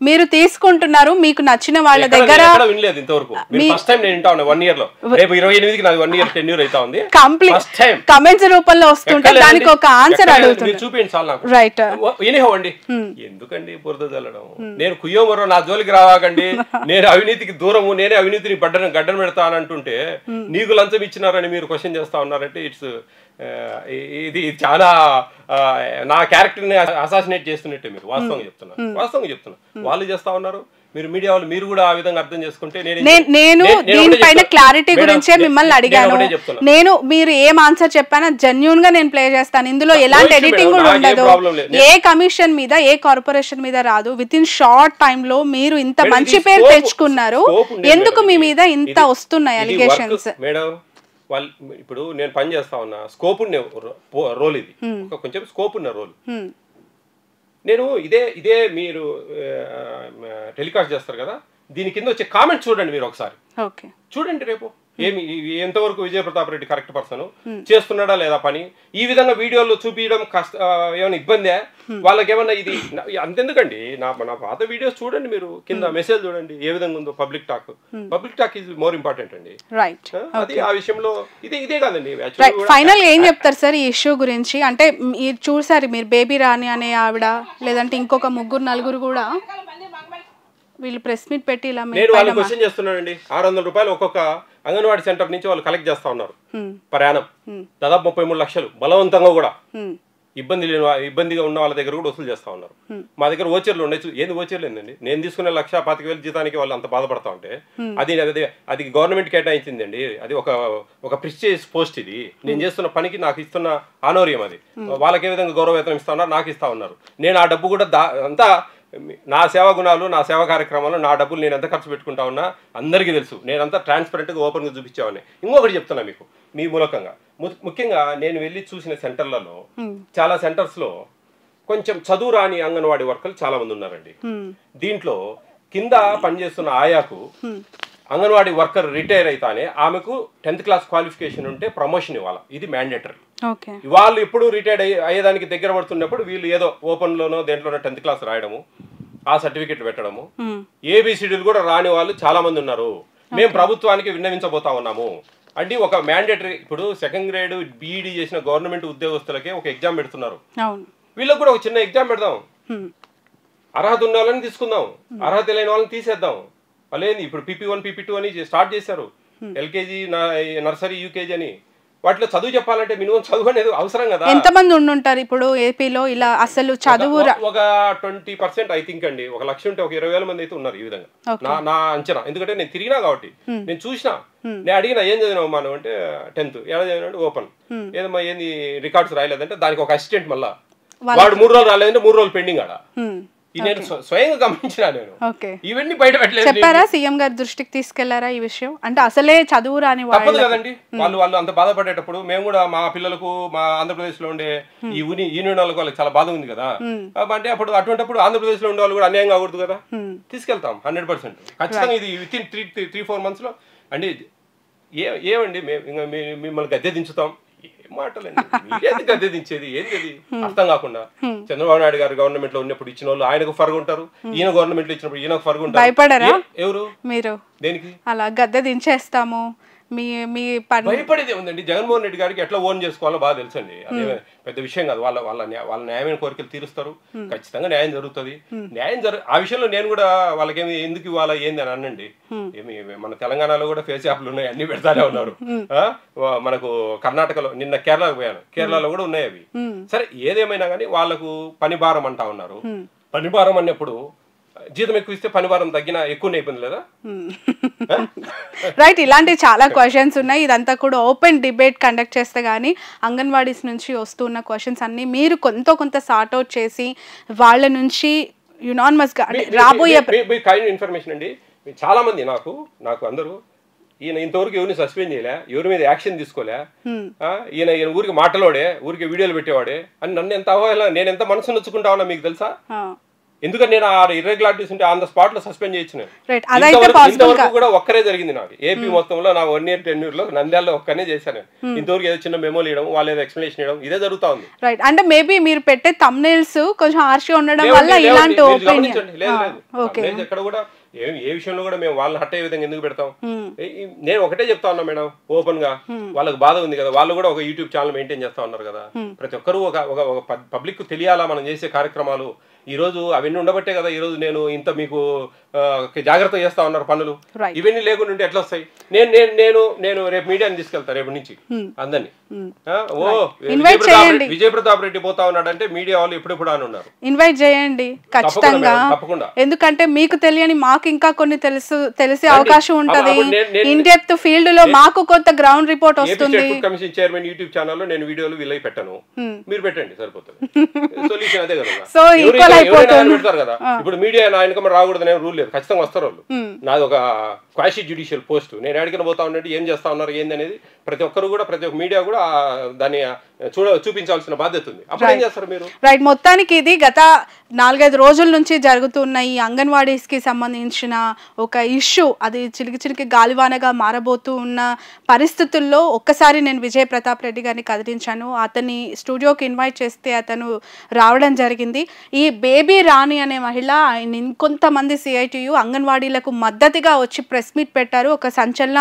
మీరు తీసుకుంటున్నారు మీకు నచ్చిన వాళ్ళ దగ్గర. వినలేదు ఇంతవరకు, ఫస్ట్ టైం నేను వింటా ఉన్నా 1 year లో. రేపు 28కి నాకు 1 year టెన్యూర్ అవుతా ఉంది. కమెంట్స్ రూపంలో వస్తుంటే దానికి ఒక ఆన్సర్ అడుగుతుంది. చూపించండి చాలు నాకు. రైట్ ఎనీహౌ అండి, ఎందుకండి బురద చల్లడం? నేను కుయ్యోమరో నా జోలికి రావాకండి, నేను అవినీతికి దూరము, నేనే అవినీతిని గడ్డన పెడతానంటుంటే నీకు లంచం ఇచ్చినారని మీరు క్వశ్చన్ చేస్తా ఉన్నారంటే ఇది చాలా నా క్యారెక్టర్ని అసాసినేట్ చేస్తున్నట్టే. మీరు వాస్తవంగా చెప్తున్నా వాళ్ళు చేస్తా ఉన్నారు, మీరు మీడియా వాళ్ళు మీరు కూడా ఆ విధంగా అర్థం చేసుకుంటే. నేను దీనిపైన క్లారిటీ గురించే మిమ్మల్ని అడిగాను. నేను మీరు ఏం ఆన్సర్ చెప్పానా జెన్యూన్ గా నేను ప్లే చేస్తాను. ఇందులో ఎలాంటి ఎడిటింగ్ కూడా ఉండదు, ఏ కమిషన్ మీద ఏ కార్పొరేషన్ మీద రాదు. విత్ ఇన్ షార్ట్ టైమ్ లో మీరు ఇంత మంచి పేరు తెచ్చుకున్నారు, ఎందుకు మీ మీద ఇంత వస్తున్నాయి అలిగేషన్స్? మేడం వాళ్ళు ఇప్పుడు నేను పని చేస్తా ఉన్నా, స్కోప్ ఉన్న రోల్ ఇది, కొంచెం స్కోప్ ఉన్న రోల్. నేను ఇదే మీరు టెలికాస్ట్ చేస్తారు కదా, దీని కింద వచ్చే కామెంట్ చూడండి మీరు ఒకసారి, చూడండి రేపు ఎంతవరకు విజయ ప్రతాప్ రెడ్డి కరెక్ట్ పర్సన్, చేస్తున్నాడా లేదా పని. ఈ విధంగా వీడియోలు చూపించడం ఏమైనా ఇబ్బందే వాళ్ళకి? ఏమన్నా ఇది అంతెందుకండి, నా పాత వీడియోస్ చూడండి మీరు, కింద మెసేజ్ చూడండి ఏ విధంగా ఉందో. Public talk is more important అండి. అది ఆ విషయంలో ఇదే కాదండి. ఫైనల్ ఏం చెప్తారు సార్ ఈ ఇష్యూ గురించి? అంటే చూసారు మీరు బేబీ రాణి అనే ఆవిడ, లేదంటే ఇంకొక 3-4 కూడా వీళ్ళు ప్రెస్ మీట్ పెట్టి ఇలా నేను వాళ్ళు క్వశ్చన్ చేస్తున్నానండి. 600 రూపాయలు ఒక్కొక్క అంగన్వాడీ సెంటర్ నుంచి వాళ్ళు కలెక్ట్ చేస్తా ఉన్నారు ప్రయాణం, దాదాపు 33 లక్షలు బలవంతంగా కూడా ఇబ్బందిగా ఉన్న వాళ్ళ దగ్గర కూడా వసూలు చేస్తా ఉన్నారు. మా దగ్గర ఓచర్లు ఉండొచ్చు, ఏంది ఓచర్లు ఏందండి? నేను తీసుకునే 1,25,000 జీతానికి వాళ్ళు అంత బాధపడతా ఉంటే అది గవర్నమెంట్ కేటాయించిందండి. అది ఒక ప్రెస్టీజియస్ పోస్ట్. ఇది నేను చేస్తున్న పనికి నాకు ఇస్తున్న ఆనోర్యం. అది వాళ్ళకి ఏ విధంగా గౌరవ వేతనం ఇస్తా ఉన్నారు, నాకు ఇస్తా ఉన్నారు. నేను ఆ డబ్బు కూడా అంతా నా సేవా గుణాలు, నా సేవా కార్యక్రమాలు, నా డబ్బులు నేను ఎంత ఖర్చు పెట్టుకుంటా ఉన్నా అందరికీ తెలుసు. నేనంతా ట్రాన్స్పరెంట్గా ఓపెన్గా చూపించేవాడిని. ఇంకొకటి చెప్తున్నా మీకు మీ మూలకంగా, ముఖ్యంగా నేను వెళ్ళి చూసిన సెంటర్లలో చాలా సెంటర్స్లో కొంచెం చదువు రాని అంగన్వాడీ వర్కర్లు చాలా మంది ఉన్నారండి. దీంట్లో కింద పనిచేస్తున్న ఆయాకు అంగన్వాడీ వర్కర్ రిటైర్ అయితానే ఆమెకు 10th క్లాస్ క్వాలిఫికేషన్ ఉంటే ప్రమోషన్ ఇవ్వాలి. ఇది మ్యాండేటరీ. వాళ్ళు ఎప్పుడు రిటైర్డ్ అయ్యేదానికి దగ్గర పడుతున్నప్పుడు వీళ్ళు ఏదో ఓపెన్లోనో దేంట్లోనో 10th క్లాస్ రాయడము, ఆ సర్టిఫికెట్ పెట్టడము. ABCDలు కూడా రాని వాళ్ళు చాలా మంది ఉన్నారు. మేము ప్రభుత్వానికి విన్నవించబోతా ఉన్నాము అంటే ఒక మ్యాండేటరీ. ఇప్పుడు 2nd గ్రేడ్ BEd చేసిన గవర్నమెంట్ ఉద్యోగస్తులకే ఒక ఎగ్జామ్ పెడుతున్నారు. వీళ్ళకి కూడా ఒక చిన్న ఎగ్జామ్ పెడదాం. అర్హత ఉన్న వాళ్ళని తీసుకుందాం, అర్హత లేని వాళ్ళని తీసేద్దాం. వాళ్ళేంది ఇప్పుడు PP1 PP2 అని స్టార్ట్ చేశారు. LKG నర్సరీ UKG అని. వాటిలో చదువు చెప్పాలంటే మినిమం చదువు అనేది అవసరం కదా. ఎంతమంది ఉండుంటారు ఇప్పుడు ఏపీలో ఇలా అసలు చదువు? ఒక 20% ఐ థింక్ అండి. 1 లక్ష ఉంటే ఒక 20,000 మంది అయితే ఉన్నారు ఈ విధంగా, నా అంచనా. ఎందుకంటే నేను తిరిగినా కాబట్టి నేను చూసినా. నేను అడిగినా ఏం చదివినావు మనం అంటే 10th. ఎలా చదివినా ఓపెన్. ఏదమ్మా ఏంది రికార్డ్స్ రాయలేదంటే దానికి ఒక అసిస్టెంట్ మళ్ళా వాడు 3 రోజులు రాలేదంటే 3 రోజులు పెండింగ్ ఆడ. నేను స్వయంగా గమనించిన. నేను ఇవన్నీ బయట పెట్టలేదు. చెప్పారా సీఎం గారి దృష్టికి తీసుకెళ్లారా ఈ విషయం? అంటే అసలే చదువు రాని తప్పదు కదండి. వాళ్ళు అంత బాధపడేటప్పుడు మేము కూడా మా పిల్లలకు మా ఆంధ్రప్రదేశ్ లో ఉండే ఈ యూనియన్ వాళ్ళకి చాలా బాధ ఉంది కదా. అంటే అప్పుడు అటువంటిప్పుడు ఆంధ్రప్రదేశ్ లో ఉండే వాళ్ళు కూడా అన్యాయం కాకూడదు కదా. తీసుకెళ్తాం 100% ఖచ్చితంగా. ఇది విత్ ఇన్ 3-4 months లో అండి. ఏమండి మిమ్మల్ని గద్దె దించుతాం. ఏం మాటలండి, ఏది గద్దె దించేది? ఏంది అది అర్థం కాకుండా. చంద్రబాబు నాయుడు గారు గవర్నమెంట్ లో ఉన్నప్పుడు ఇచ్చిన వాళ్ళు ఆయనకు ఫర్గ్ ఉంటారు, ఈయన గవర్నమెంట్ లో ఇచ్చినప్పుడు ఈయనకు ఫర్గ్ ఉంటారు. భయపడరా ఎవరు మీరు? దేనికి అలా గద్దె దించేస్తాము మీ భయపడేది ఉందండి. జగన్మోహన్ రెడ్డి గారికి ఎట్లా ఓన్ చేసుకోవాలో బాగా తెలుసండి. అదే పెద్ద విషయం కాదు. వాళ్ళ న్యాయమైన కోరికలు తీరుస్తారు, ఖచ్చితంగా న్యాయం జరుగుతుంది. ఆ విషయంలో నేను కూడా వాళ్ళకేమి ఎందుకు ఇవ్వాలా ఏంది అని అనండి. ఏమి మన తెలంగాణలో కూడా ఫేస్ యాప్లు ఉన్నాయి, అన్ని పెడతానే ఉన్నారు. మనకు కర్ణాటకలో నిన్న కేరళకు పోయాను, కేరళలో కూడా ఉన్నాయి అవి. సరే ఏదేమైనా కానీ వాళ్ళకు పని భారం అంటా ఉన్నారు. పని భారం అన్నప్పుడు జీతం ఎక్కువ ఇస్తే పని భారం తగ్గినా ఎక్కువ అయిపోయింది లేదా? రైట్. ఇలాంటి చాలా క్వశ్చన్స్ ఉన్నాయి. ఇదంతా కూడా ఓపెన్ డిబేట్ కండక్ట్ చేస్తే గానీ అంగన్వాడీస్ నుంచి వస్తున్న క్వశ్చన్స్ అన్ని మీరు కొంత సార్ట్ అవుట్ చేసి వాళ్ళ నుంచి యునానిమస్ గా రాబోయే ఇన్ఫర్మేషన్ అండి. చాలా మంది నాకు అందరూ ఈయన ఇంతవరకు ఎవరిని సస్పెండ్ చేయలే, ఎవరి మీద యాక్షన్ తీసుకోలే, ఈయన ఊరికి మాటలోడే, ఊరికి వీడియోలు పెట్టేవాడే అని నన్ను ఎంత అవహేళన, నేను ఎంత మనసు నొచ్చుకుంటా ఉన్నా మీకు తెలుసా? ఎందుకంటే నేను ఆ ఇర్రెగ్యులారిటీస్ ఉంటే ఆన్ ద స్పాట్ లో సస్పెండ్ చేయొచ్చు నేను. ఇంతవరకు కూడా ఒక్కరే జరిగింది నాకు ఏపీ మొత్తంలో. నా 1 year tenure లో నంద్యాలలో ఒక్కనే చేశాను. ఇంతవరకు ఏదో చిన్న మెమోలు ఇవ్వడం, వాళ్ళు ఏదో ఎక్స్ప్లెనేషన్ ఇవ్వడం, ఇదే జరుగుతా ఉంది. రైట్. అంటే మేబీ మీరు పెట్టే థంబ్నెయిల్స్ కొంచెం హార్ష్ గా ఉండడం వల్ల ఇలాంటి ఒపీనియన్. లేదు ఎక్కడ కూడా ఏ విషయంలో కూడా మేము వాళ్ళని హట్ అయ్యే విధంగా ఎందుకు పెడతాం? నేను ఒకటే చెప్తా ఉన్నా మేడం, ఓపెన్ గా వాళ్ళకి బాధ ఉంది కదా, వాళ్ళు కూడా ఒక యూట్యూబ్ ఛానల్ మెయింటైన్ చేస్తా ఉన్నారు కదా. ప్రతి ఒక్కరు ఒక పబ్లిక్ తెలియాలా మనం చేసే కార్యక్రమాలు. ఈ రోజు అవన్నీ ఉండబట్టే కదా ఈ రోజు నేను ఇంత మీకు జాగ్రత్త చేస్తా ఉన్నారు పనులు. ఇవన్నీ లేకుండా ఉంటే ఎట్లా వస్తాయి? నేను రేపు మీడియాని తీసుకెళ్తా రేపు నుంచి అందరినీ. విజయ్ ప్రతాప్ రెడ్డి పోతా ఉన్నాడు అంటే మీడియా వాళ్ళు ఎప్పుడెప్పుడు అని ఉన్నారు. ఇన్వైట్ చేయండి ఖచ్చితంగా. ఎందుకంటే మీకు తెలియని మాకు ఇంకా కొన్ని తెలిసే అవకాశం ఉంటది. ఇన్ డెప్త్ ఫీల్డ్ లో మాకు కొంత గ్రౌండ్ రిపోర్ట్ వస్తుంది. కమిషన్ చైర్మన్ యూట్యూబ్ ఛానల్ లో నేను వీడియోలు వీళ్ళకి పెట్టాను, మీరు పెట్టండి సరిపోతుంది. సొల్యూషన్ అదే కదా. సో పెడతారు కదా. ఇప్పుడు మీడియా నా వెనక రాకూడదు అనే రూల్ లేదు, ఖచ్చితంగా వస్తారు వాళ్ళు. నాది ఒక క్వాషీ జ్యుడిషియల్ పోస్ట్. నేను ఎక్కడికైనా పోతా ఉన్నట్టు ఏం చేస్తా ఉన్నారు ఏంది అనేది ప్రతి ఒక్కరు కూడా, ప్రతి ఒక్క మీడియా కూడా దాన్ని చూపించాల్సిన బాధ్యత ఉంది. అప్పుడు ఏం చేస్తారు మీరు? రైట్. మొత్తానికి ఇది గత 4-5 రోజుల నుంచి జరుగుతున్న ఈ అంగన్వాడీస్ కి సంబంధించిన ఒక ఇష్యూ, అది చిలికి గాలివానగా మారబోతూ ఉన్న పరిస్థితుల్లో ఒక్కసారి నేను విజయ్ ప్రతాప్ రెడ్డి గారిని కదిలించాను. అతన్ని స్టూడియోకి ఇన్వైట్ చేస్తే అతను రావడం జరిగింది. ఈ బేబీ రాణి అనే మహిళ ఇంకొంతమంది సిఐటియు అంగన్వాడీలకు మద్దతుగా వచ్చి ప్రెస్ మీట్ పెట్టారు. ఒక సంచలన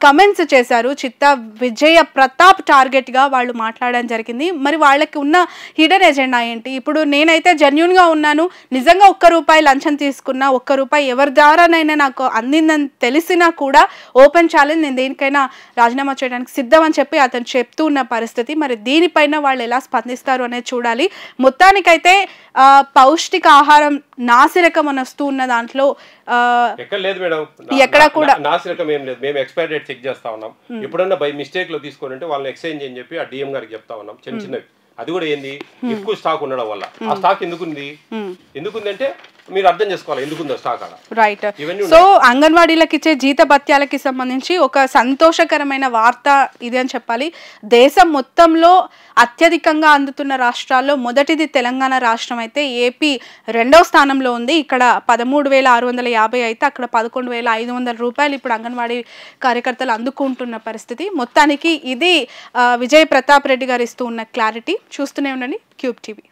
కమెంట్స్ చేశారు. చిత్తా విజయ ప్రతాప్ టార్గెట్ గా వాళ్ళు మాట్లాడడం జరిగింది. మరి వాళ్ళకి ఉన్న హిడెన్ ఎజెండా ఏంటి? ఇప్పుడు నేనైతే జెన్యూన్ గా ఉన్నాను, నిజంగా ₹1 లంచం తీసుకున్నా, ₹1 ఎవరి ద్వారానైనా నాకు అందిందని తెలిసినా కూడా ఓపెన్ ఛాలెంజ్, నేను దేనికైనా రాజీనామా చేయడానికి సిద్ధం అని చెప్పి అతను చెప్తూ ఉన్న పరిస్థితి. మరి దీనిపైన వాళ్ళు ఎలా స్పందిస్తారు అనేది చూడాలి. మొత్తానికైతే పౌష్టిక ఆహారం నాసిరకం అని వస్తూ ఉన్న దాంట్లో ఎక్కడ లేదు మేడం, ఎక్కడ కూడా నాసిరకం ఏం లేదు. మేము ఎక్స్పైరీ డేట్ చెక్ చేస్తా ఉన్నాం. ఎప్పుడన్నా బై మిస్టేక్ లో తీసుకొని ఉంటే వాళ్ళని ఎక్స్చేంజ్ అని చెప్పి ఆ డిఎం గారికి చెప్తా ఉన్నాం. చిన్నవి అది కూడా ఏంది, ఎక్కువ స్టాక్ ఉండడం వల్ల. ఆ స్టాక్ ఎందుకుంది అంటే మీరు అర్థం చేసుకోవాలి ఎందుకుందో స్టాక్ అలా. రైట్. సో అంగన్వాడీలకు ఇచ్చే జీత భత్యాలకి సంబంధించి ఒక సంతోషకరమైన వార్త ఇది అని చెప్పాలి. దేశం మొత్తంలో అత్యధికంగా అందుతున్న రాష్ట్రాల్లో మొదటిది తెలంగాణ రాష్ట్రం అయితే ఏపీ 2వ స్థానంలో ఉంది. ఇక్కడ 13,650 అయితే అక్కడ 11,500 రూపాయలు ఇప్పుడు అంగన్వాడీ కార్యకర్తలు అందుకుంటున్న పరిస్థితి. మొత్తానికి ఇది విజయ్ ప్రతాప్ రెడ్డి గారు ఇస్తూ ఉన్న క్లారిటీ. చూస్తూనే ఉండండి క్యూబ్ టీవీ.